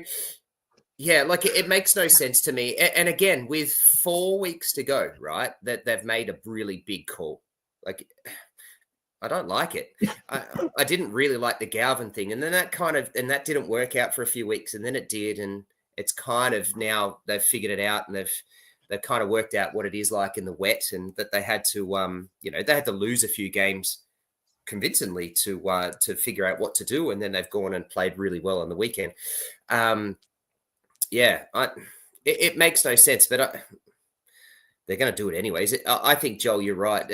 yeah, like it makes no sense to me. And again, with 4 weeks to go, right, that they've made a really big call. Like, I don't like it. I didn't really like the Galvin thing, and then that didn't work out for a few weeks, and then it did, and it's kind of now they've figured it out, and they've kind of worked out what it is like in the wet, and that they had to they had to lose a few games convincingly to figure out what to do, and then they've gone and played really well on the weekend. It makes no sense, but they're going to do it anyways. I think, Joel, you're right.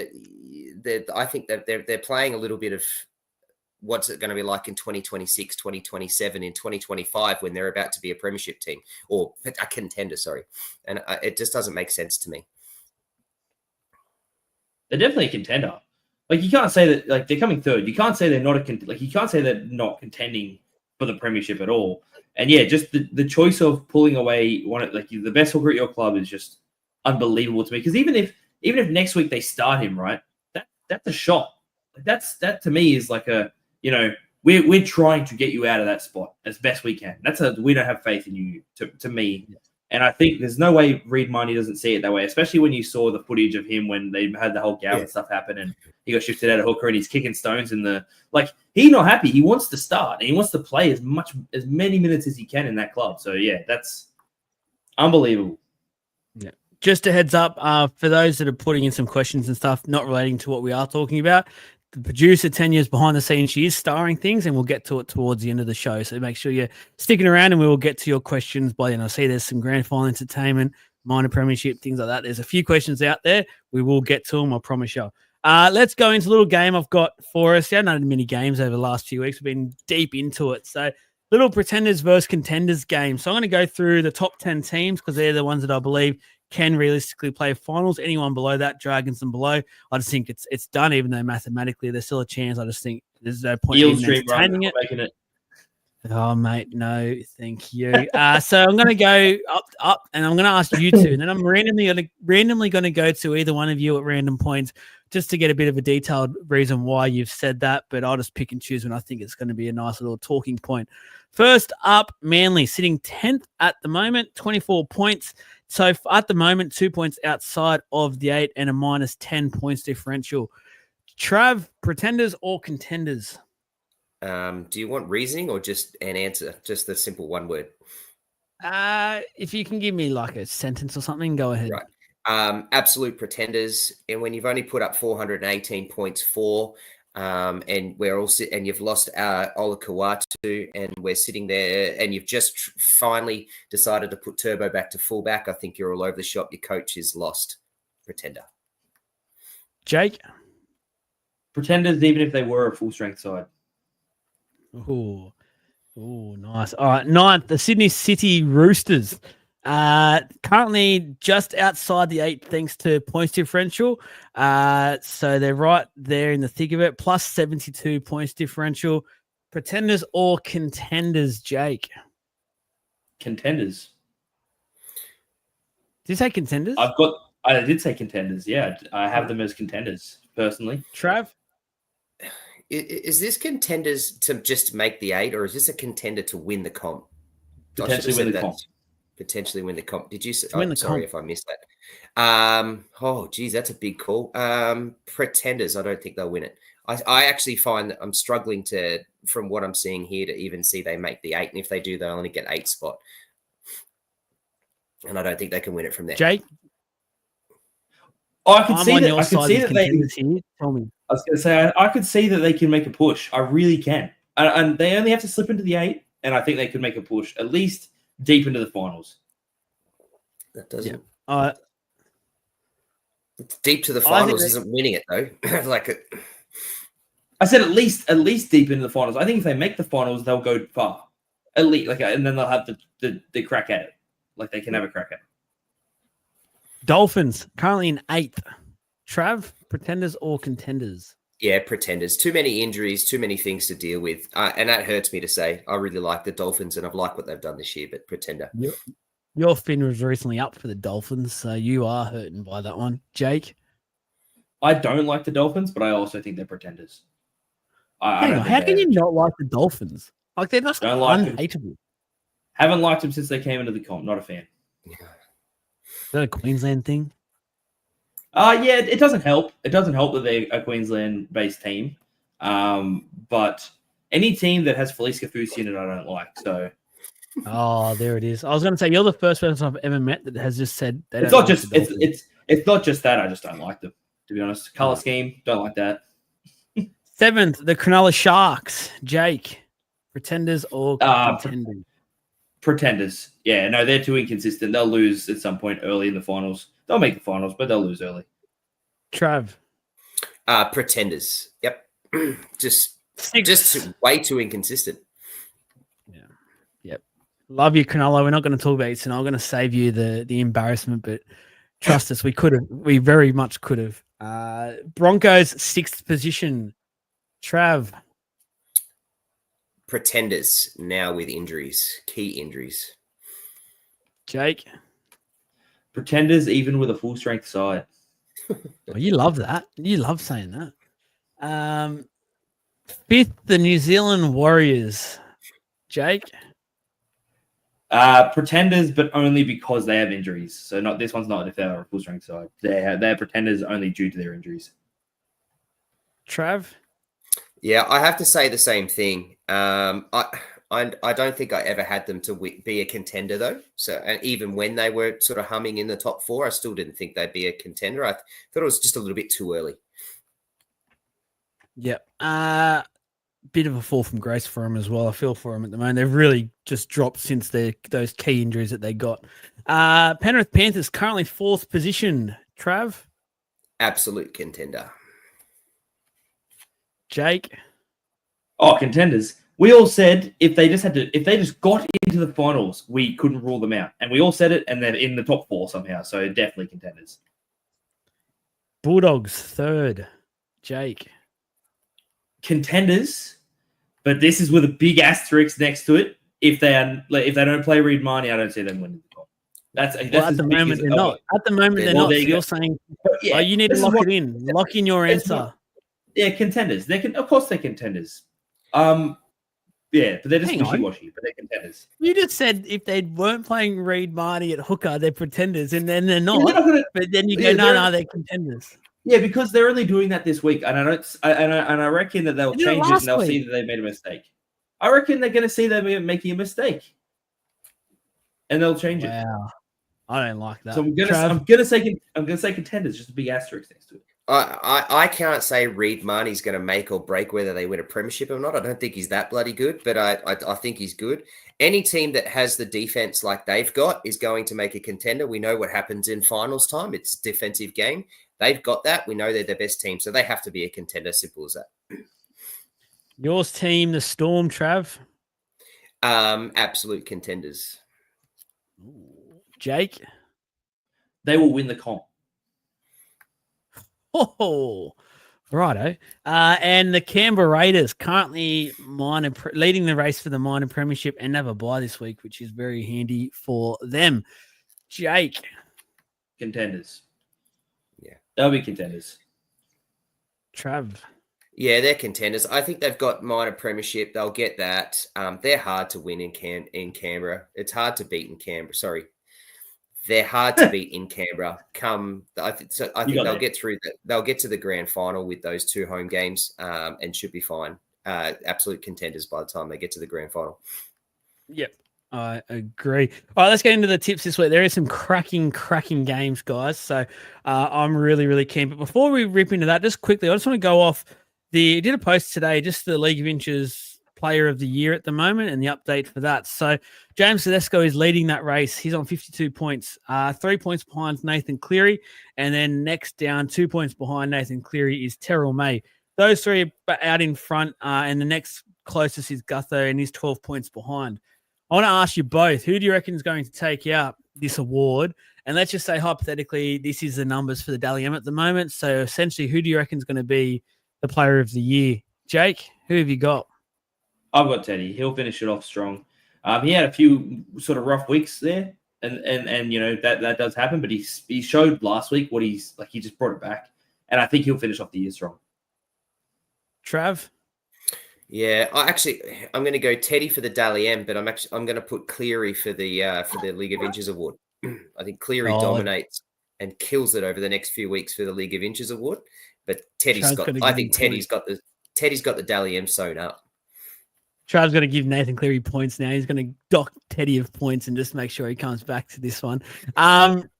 I think that they're playing a little bit of what's it going to be like in 2026, 2027, in 2025 when they're about to be a premiership team or a contender, sorry. And it just doesn't make sense to me. They're definitely a contender. Like, you can't say that, like, they're coming third. You can't say they're not you can't say they're not contending for the premiership at all. And yeah, just the choice of pulling away the best hooker at your club is just unbelievable to me. Because even if next week they start him, right, that's a shot. Like, that to me is like a, we're trying to get you out of that spot as best we can. We don't have faith in you, to me. And I think there's no way Reed Miney doesn't see it that way, especially when you saw the footage of him when they had the whole Gowan stuff happen and he got shifted out of hooker and he's kicking stones in the he's not happy. He wants to start and he wants to play as many minutes as he can in that club. So yeah, that's unbelievable. Yeah. Just a heads up for those that are putting in some questions and stuff not relating to what we are talking about. The producer, 10 years behind the scenes, she is starring things, and we'll get to it towards the end of the show. So make sure you're sticking around, and we will get to your questions by then. I see there's some grand final entertainment, minor premiership, things like that. There's a few questions out there. We will get to them, I promise you. Let's go into a little game I've got for us. I haven't had many games over the last few weeks. We've been deep into it. So little pretenders versus contenders game. So I'm going to go through the top 10 teams because they're the ones that I believe can realistically play finals. Anyone below that, Dragons and below, I just think it's done, even though mathematically there's still a chance. I just think there's no point in entertaining it. Oh, mate, no, thank you. So I'm going to go up, and I'm going to ask you two, and then I'm randomly going to go to either one of you at random points just to get a bit of a detailed reason why you've said that, but I'll just pick and choose when I think it's going to be a nice little talking point. First up, Manly, sitting 10th at the moment, 24 points. So at the moment, 2 points outside of the 8 and a minus 10 points differential. Trav, pretenders or contenders? Do you want reasoning or just an answer? Just the simple one word. If you can give me like a sentence or something, go ahead. Right. Absolute pretenders. And when you've only put up 418 points and we're all and you've lost Ola Kawatu, and we're sitting there, and you've just finally decided to put Turbo back to fullback, I think you're all over the shop. Your coach is lost. Pretender. Jake? Pretenders, even if they were a full strength side. Oh, nice. All right, 9th, the Sydney City Roosters. Currently just outside the 8 thanks to points differential. So they're right there in the thick of it, plus 72 points differential. Pretenders or contenders, Jake? Contenders. Did you say contenders? I did say contenders. Yeah, I have them as contenders personally. Trav? Is this contenders to just make the 8, or is this a contender to win the comp? Potentially win the comp. Potentially win the comp. Did you say? Sorry if I missed that. Geez, that's a big call. Pretenders, I don't think they'll win it. I actually find that I'm struggling from what I'm seeing here, to even see they make the 8, and if they do, they'll only get 8 spot. And I don't think they can win it from there. Jake? I could see that they. Tell me. I was going to say, I could see that they can make a push. I really can. And they only have to slip into the 8, and I think they could make a push, at least deep into the finals. That doesn't. Yeah. Deep to the finals isn't winning it, though. I said at least deep into the finals. I think if they make the finals, they'll go far. At least, and then they'll have the crack at it. They can have a crack at it. Dolphins, currently in 8th. Trav, pretenders or contenders? Yeah, pretenders. Too many injuries, too many things to deal with. And that hurts me to say. I really like the Dolphins, and I've liked what they've done this year, but pretender. Your fin was recently up for the Dolphins, so you are hurting by that one. Jake? I don't like the Dolphins, but I also think they're pretenders. How can you not like the Dolphins? They're just unhateable. Haven't liked them since they came into the comp. Not a fan. Is that a Queensland thing? Yeah, it doesn't help. It doesn't help that they're a Queensland-based team. But any team that has Felice Kafusi in it, I don't like. So, there it is. I was going to say you're the first person I've ever met that has just said they it's not just it's not just that. I just don't like them, to be honest. Color scheme, don't like that. 7th, the Cronulla Sharks. Jake, pretenders or contenders? Pretenders. Yeah, no, they're too inconsistent. They'll lose at some point early in the finals. They'll make the finals, but they'll lose early. Trav? Pretenders. Yep. just 6th. Just way too inconsistent. Yeah. Yep. Love you, Cronulla. We're not going to talk about it tonight. I'm going to save you the embarrassment, but trust us, we very much could have. Broncos, 6th position. Trav? Pretenders now with injuries, key injuries. Jake? Pretenders even with a full strength side. Well, you love that. You love saying that. Fifth, the New Zealand Warriors. Jake? Pretenders, but only because they have injuries. So not this one's not if they're a full strength side. They're pretenders only due to their injuries. Trav? Yeah, I have to say the same thing. I don't think I ever had them to be a contender though. So, and even when they were sort of humming in the top four, I still didn't think they'd be a contender. I thought it was just a little bit too early. Yep. Bit of a fall from grace for them as well. I feel for them at the moment. They've really just dropped since those key injuries that they got. Penrith Panthers currently 4th position. Trav? Absolute contender. Jake? Oh, contenders. We all said if they just got into the finals, we couldn't rule them out. And we all said it, and they're in the top 4 somehow. So definitely contenders. Bulldogs 3rd. Jake? Contenders, but this is with a big asterisk next to it. If they don't play Reed Marnie, I don't see them winning the top. That's at the moment they're not. At the moment they're not. So you're saying, yeah, you need to lock it in. Lock in your answer. Yeah, contenders. Of course, they're contenders. Yeah, but they're just wishy-washy. But they're contenders. You just said if they weren't playing Reed Marnie at hooker, they're pretenders, and then they're not. But then you go, no, they're contenders. Yeah, because they're only doing that this week, and I reckon that they'll change it and they'll see that they made a mistake. I reckon they're going to see them making a mistake, and they'll change it. Wow, I don't like that. So I'm gonna say contenders, just a big asterisk next to it. I can't say Reed Marnie's going to make or break whether they win a premiership or not. I don't think he's that bloody good, but I think he's good. Any team that has the defense like they've got is going to make a contender. We know what happens in finals time. It's a defensive game. They've got that. We know they're the best team, so they have to be a contender. Simple as that. Yours team, the Storm, Trav? Absolute contenders. Jake? They will win the comp. Oh, righto. And the Canberra Raiders currently leading the race for the minor premiership and have a bye this week, which is very handy for them. Jake? Contenders. Yeah. They'll be contenders. Trav? Yeah, they're contenders. I think they've got minor premiership. They'll get that. They're hard to win in Canberra. It's hard to beat in Canberra. Sorry. They're hard to beat in Canberra. I think they'll get through that. They'll get to the grand final with those 2 home games and should be fine. Absolute contenders by the time they get to the grand final. Yep, I agree. All right, let's get into the tips this week. There is some cracking games, guys. So I'm really, really keen. But before we rip into that, just quickly, I just want to go off did a post today, just the League of Inches Player of the Year at the moment and the update for that. So James Tedesco is leading that race. He's on 52 points, 3 points behind Nathan Cleary. And then next down, 2 points behind Nathan Cleary is Terrell May. Those 3 are out in front, and the next closest is Gutho, and he's 12 points behind. I want to ask you both, who do you reckon is going to take out this award? And let's just say, hypothetically, this is the numbers for the Dally M at the moment. So essentially, who do you reckon is going to be the Player of the Year? Jake, who have you got? I've got Teddy. He'll finish it off strong. He had a few sort of rough weeks there, and you know that does happen. But he showed last week what he's like. He just brought it back, and I think he'll finish off the year strong. Trav? Yeah, I'm going to go Teddy for the Dally M, but I'm going to put Cleary for the League of Inches award. I think Cleary dominates and kills it over the next few weeks for the League of Inches award. But Teddy's got the Dally M sewn up. Trav's going to give Nathan Cleary points now. He's going to dock Teddy of points and just make sure he comes back to this one. Shannon,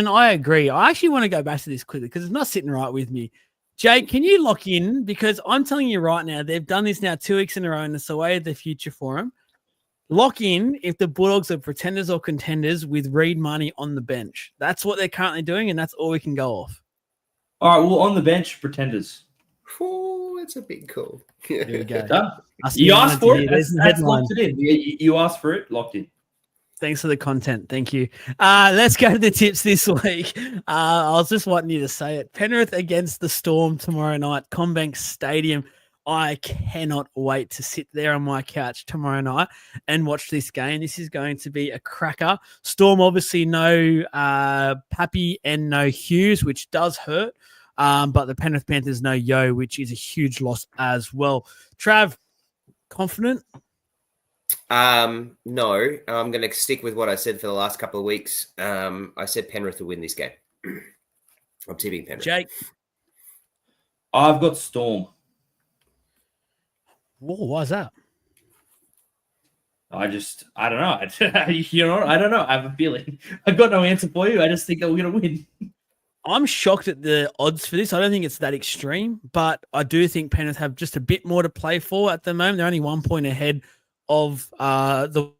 I agree. I actually want to go back to this quickly because it's not sitting right with me. Jake, can you lock in? Because I'm telling you right now, they've done this now 2 weeks in a row and it's the way of the future for them. Lock in if the Bulldogs are pretenders or contenders with Reed Marnie on the bench. That's what they're currently doing, and that's all we can go off. All right, well, on the bench, pretenders. Oh, that's a big call. There we go. You asked for it. That's locked it in. You asked for it, locked in. Thanks for the content. Thank you. Let's go to the tips this week. I was just wanting you to say it. Penrith against the Storm tomorrow night, CommBank Stadium. I cannot wait to sit there on my couch tomorrow night and watch this game. This is going to be a cracker. Storm, obviously, no Pappy and no Hughes, which does hurt. But the Penrith Panthers no Yo, which is a huge loss as well. Trav, confident? No, I'm going to stick with what I said for the last couple of weeks. I said Penrith will win this game. I'm tipping Penrith. Jake? I've got Storm. Whoa, why is that? I don't know. I don't know. I have a feeling. I've got no answer for you. I just think that we're going to win. I'm shocked at the odds for this. I don't think it's that extreme, but I do think Penrith have just a bit more to play for at the moment. They're only 1 point ahead of the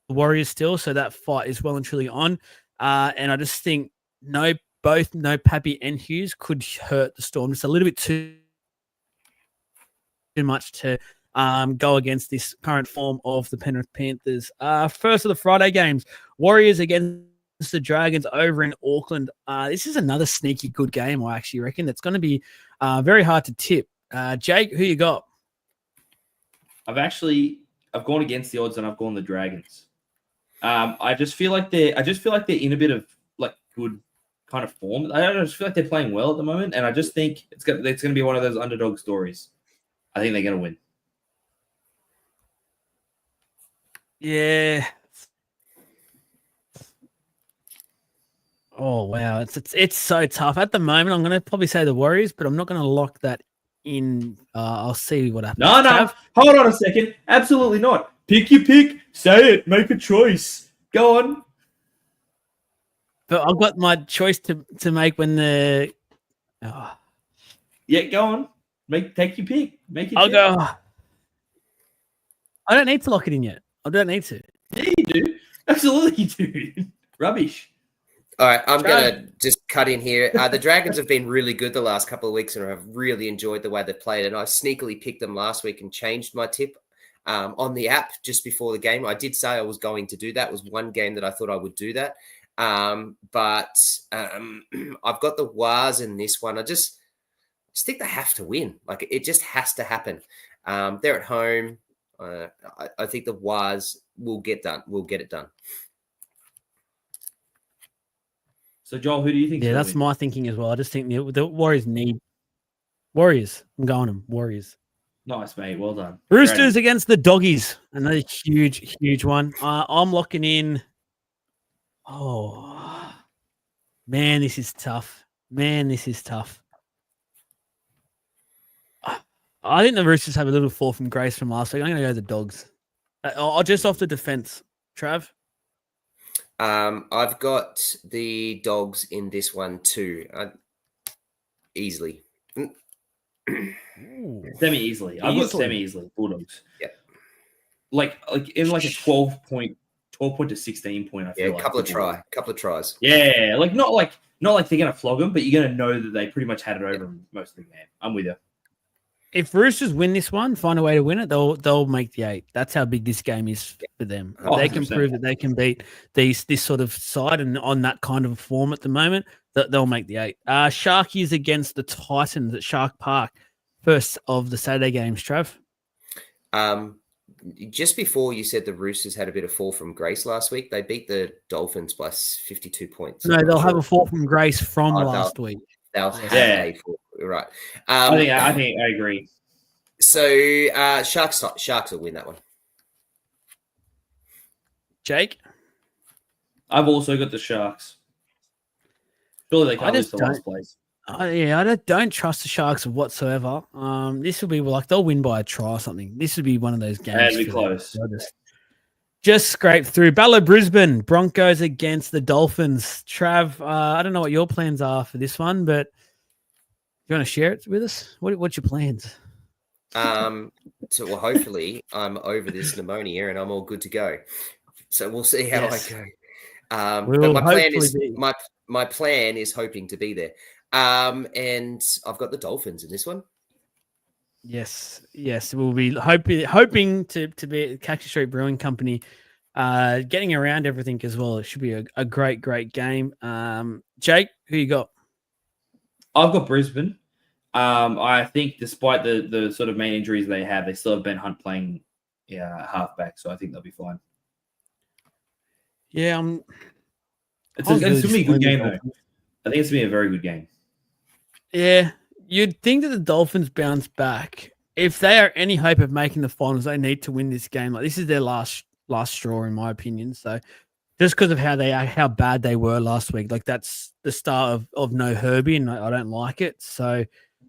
Warriors still, so that fight is well and truly on. And I just think both Pappy and Hughes could hurt the Storm just a little bit too much to go against this current form of the Penrith Panthers. First of the Friday games, Warriors against the Dragons over in Auckland. This is another sneaky good game, I actually reckon. That's going to be very hard to tip. Jake, who you got? I've gone against the odds and I've gone the Dragons. I just feel like they're in a bit of like good kind of form. I just feel like they're playing well at the moment, and I just think it's going to be one of those underdog stories. I think they're going to win. Yeah. Oh wow, it's so tough at the moment. I'm going to probably say the Warriors, but I'm not going to lock that in. I'll see what happens. No, hold on a second. Absolutely not. Pick your pick. Say it. Make a choice. Go on. But I've got my choice to make when the. Yeah, go on. Take your pick. Make it. I'll go. I don't need to lock it in yet. I don't need to. Yeah, you do. Absolutely, you do. Rubbish. All right, I'm going to just cut in here. The Dragons have been really good the last couple of weeks, and I've really enjoyed the way they've played. And I sneakily picked them last week and changed my tip on the app just before the game. I did say I was going to do that. It was one game that I thought I would do that. But I've got the Wars in this one. I just think they have to win. Like, it just has to happen. They're at home. I think the Wars will get it done. So, Joel, who do you think? Yeah, that's my thinking as well. I just think the Warriors need Warriors. I'm going them. Warriors. Nice, mate. Well done. Roosters against the Doggies. Another huge one. I'm locking in. Oh, man, this is tough. I think the Roosters have a little fall from grace from last week. I'm going to go the Dogs. I'll just off the defense. Trav? I've got the Dogs in this one too. Easily. Semi-easily. I've got semi-easily. Bulldogs. Yeah. Like in like a 12 point to 16 point, I feel like. Couple of tries. Yeah, not like they're going to flog them, but you're going to know that they pretty much had it over them most of the game. I'm with you. If Roosters win this one, find a way to win it, they'll make the 8. That's how big this game is for them. If they can prove that they can beat this sort of side and on that kind of form at the moment, they'll make the 8. Sharkies against the Titans at Shark Park. First of the Saturday games, Trav. Just before you said the Roosters had a bit of fall from grace last week, they beat the Dolphins by 52 points. No, they'll have a fall from grace from last week. They'll have a fall. Right. I think I agree. So Sharks will win that one. Jake? I've also got the Sharks. Surely they can't lose the last place. I don't trust the Sharks whatsoever. This will be like they'll win by a try or something. This would be one of those games. It'll be close. Just scrape through. Ballard Brisbane, Broncos against the Dolphins. Trav, I don't know what your plans are for this one, but you want to share it with us? What's your plans? So hopefully I'm over this pneumonia and I'm all good to go. So we'll see how I go. But my plan is hoping to be there. And I've got the Dolphins in this one. Yes. We'll be hoping to be at Cactus Street Brewing Company, getting around everything as well. It should be a great game. Jake, who you got? I've got Brisbane. I think despite the sort of main injuries they have, they still have Ben Hunt playing halfback, so I think they'll be fine. Yeah, it's going to be a good game, though. I think it's going to be a very good game. Yeah, you'd think that the Dolphins bounce back. If they are any hope of making the finals, they need to win this game. Like, this is their last straw, in my opinion. So just because of how bad they were last week, like that's the start of no Herbie, and I don't like it. So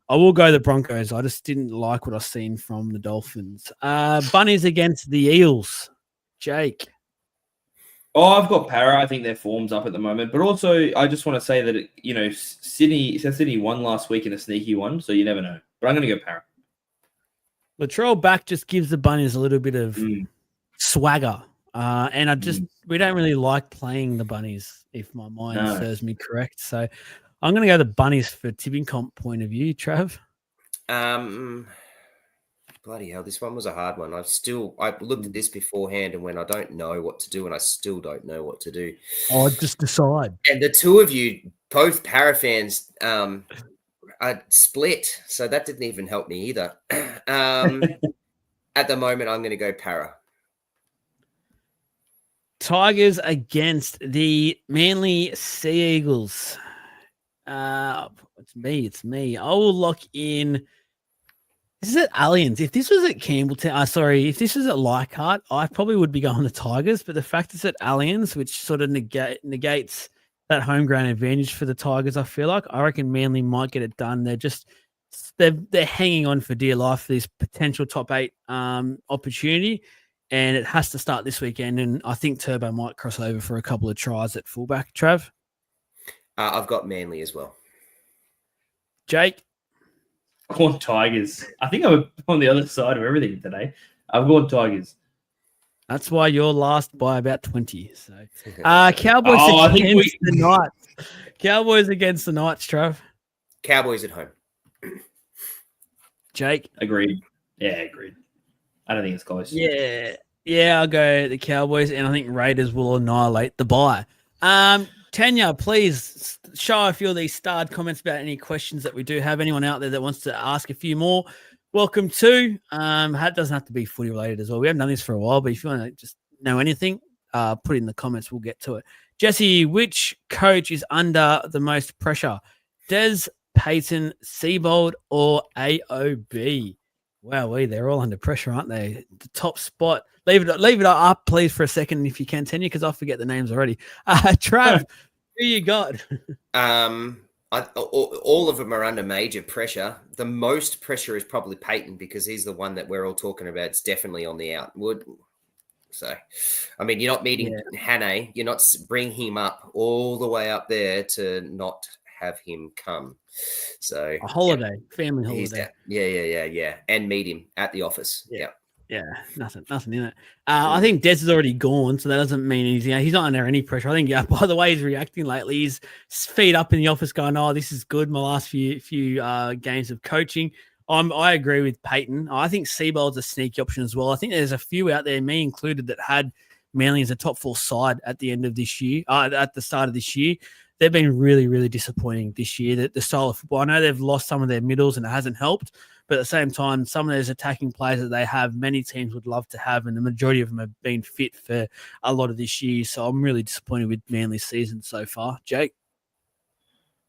I will go the Broncos. I just didn't like what I've seen from the Dolphins. Bunnies against the Eels. Jake. Oh, I've got Para. I think their form's up at the moment. But also, I just want to say that, Sydney won last week in a sneaky one, so you never know. But I'm going to go Para. Latrell back just gives the Bunnies a little bit of swagger. And we don't really like playing the Bunnies, if my mind serves me correct. So I'm going to go the Bunnies for tipping comp point of view. Trav? Bloody hell, this one was a hard one. I looked at this beforehand and I don't know what to do, and I still don't know what to do. Oh, just decide. And the two of you, both Para fans, are split, so that didn't even help me either. At the moment, I'm going to go Para. Tigers against the Manly Sea Eagles. It's me. I will lock in. This is at Allianz. If this was at Campbelltown, if this was at Leichhardt, I probably would be going the Tigers. But the fact it's at Allianz, which sort of negates that home ground advantage for the Tigers, I feel like. I reckon Manly might get it done. They're hanging on for dear life for this potential top 8 opportunity, and it has to start this weekend. And I think Turbo might cross over for a couple of tries at fullback. Trav? I've got Manly as well. Jake? I've gone Tigers. I think I'm on the other side of everything today. I've gone Tigers. That's why you're last by about 20. So, Cowboys against the Knights. Cowboys against the Knights, Trav. Cowboys at home. Jake? Agreed. Yeah, agreed. I don't think it's close. Yeah, I'll go the Cowboys, and I think Raiders will annihilate the bye. Tanya, please show a few of these starred comments about any questions that we do have. Anyone out there that wants to ask a few more, welcome to. It doesn't have to be footy related as well. We haven't done this for a while, but if you want to just know anything, put it in the comments. We'll get to it. Jesse, which coach is under the most pressure? Des, Payton, Seabold, or AOB? Wow, they're all under pressure, aren't they? The top spot. Leave it up, please, for a second, if you can, Tanya, because I forget the names already. Trav, who you got? All of them are under major pressure. The most pressure is probably Payton, because he's the one that we're all talking about. It's definitely on the out. So, I mean, you're not meeting Hannay. You're not bringing him up all the way up there to not have him come. So a holiday, family holiday. Yeah. And meet him at the office. Yeah, nothing in it. I think Des is already gone, so that doesn't mean he's not under any pressure. I think, by the way he's reacting lately, he's feet up in the office going, "Oh, this is good. My last few games of coaching." I agree with Payton. I think Seabold's a sneaky option as well. I think there's a few out there, me included, that had Manly as a top 4 side at the end of this year, at the start of this year. They've been really, really disappointing this year. The style of football, I know they've lost some of their middles and it hasn't helped, but at the same time, some of those attacking players that they have, many teams would love to have, and the majority of them have been fit for a lot of this year. So I'm really disappointed with Manly's season so far. Jake?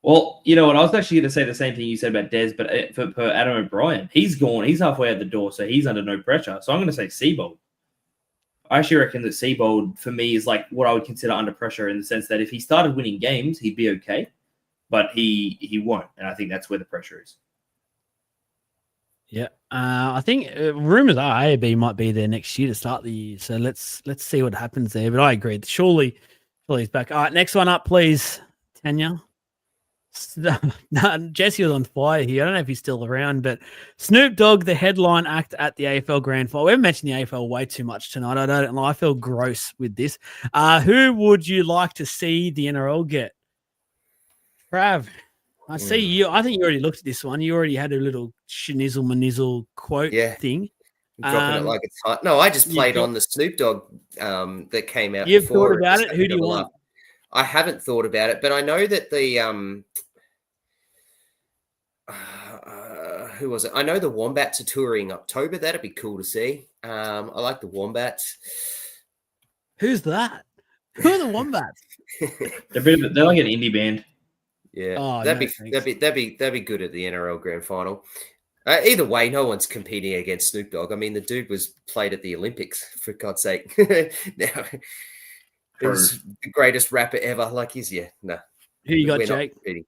Well, you know what? I was actually going to say the same thing you said about Des, but for Adam O'Brien, he's gone. He's halfway out the door, so he's under no pressure. So I'm going to say Seabold. I actually reckon that Seabold, for me, is like what I would consider under pressure, in the sense that if he started winning games, he'd be okay, but he won't, and I think that's where the pressure is. Yeah, I think rumors are AAB might be there next year to start the year, so let's see what happens there. But I agree, surely he's back. All right, next one up, please, Tanya. Jesse was on fire here. I don't know if he's still around, but Snoop Dogg, the headline act at the AFL Grand Final. We've mentioned the AFL way too much tonight. I feel gross with this. Who would you like to see the NRL get? Trav, I see you. I think you already looked at this one. You already had a little schnizzle manizzle quote thing. Dropping it like it's hot. No, I just played on the Snoop Dogg that came out. You've thought about it? Who do you want? I haven't thought about it, but I know that the who was it? I know the Wombats are touring October. That'd be cool to see. I like the Wombats. Who's that? Who are the Wombats? They're like an indie band. Yeah, Oh, that'd no, be good at the NRL Grand Final. Either way, no one's competing against Snoop Dogg. I mean, the dude was played at the Olympics, for God's sake. Now, he's the greatest rapper ever. Like, no. Who you got, we're Jake? not competing.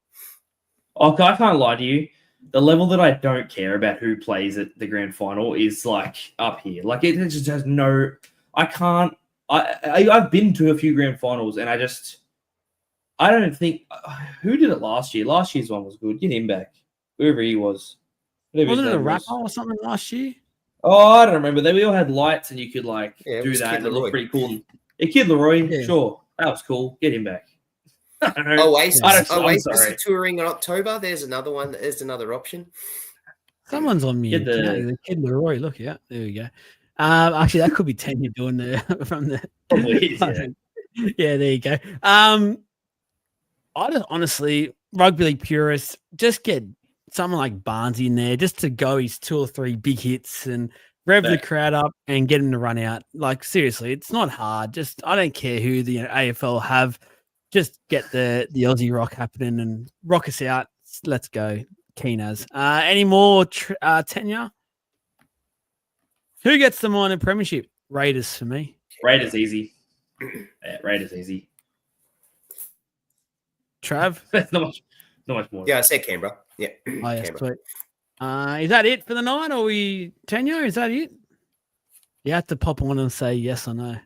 Oh, I can't lie to you. The level that I don't care about who plays at the grand final is like up here. Like it just has no. I can't. I've been to a few grand finals and I don't think who did it last year. Last year's one was good. Get him back, whoever he was. Wasn't it a rapper or something last year? Oh, I don't remember. We all had lights and you could like do that. And it looked pretty cool. Yeah, Kid Leroy, sure, that was cool. Get him back. Oasis are touring in October. There's another one. There's another option. Someone's on mute. The Kid Leroy. Look, yeah, there we go. Actually, that could be Tanya doing from the. Probably is, yeah, there you go. I just honestly, rugby league purists, just get someone like Barnesy in there just to go his 2 or 3 big hits and rev the crowd up and get him to run out. Like seriously, it's not hard. I don't care who the AFL have. Just get the Aussie rock happening and rock us out. Let's go, keen as. Any more tenure? Who gets them on a premiership? Raiders for me. Raiders easy. Yeah, Raiders easy. Trav? not much more. Yeah, I said Canberra. Yeah. Oh, yeah, Canberra. sweet. Is that it for the night? Or tenure? Is that it? You have to pop on and say yes or no.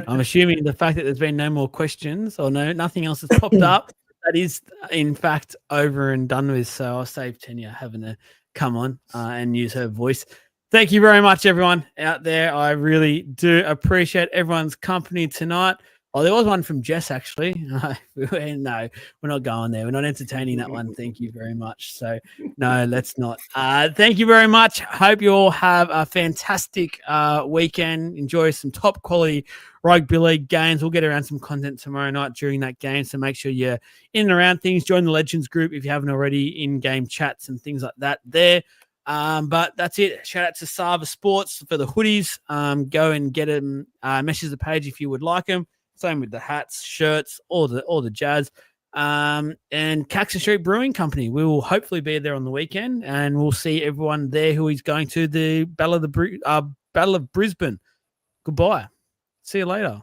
I'm assuming the fact that there's been no more questions or nothing else has popped up, that is in fact over and done with. So I'll save Tanya having to come on and use her voice. Thank you very much, everyone out there. I really do appreciate everyone's company tonight. Oh, there was one from Jess, actually. No, we're not going there. We're not entertaining that one. Thank you very much. So, no, let's not. Thank you very much. Hope you all have a fantastic weekend. Enjoy some top quality rugby league games. We'll get around some content tomorrow night during that game. So make sure you're in and around things. Join the Legends group if you haven't already, in-game chats and things like that there. But that's it. Shout out to Sava Sports for the hoodies. Go and get them. Message the page if you would like them. Same with the hats, shirts, all the jazz. And Caxton Street Brewing Company. We will hopefully be there on the weekend, and we'll see everyone there who is going to the Battle of Brisbane. Goodbye. See you later.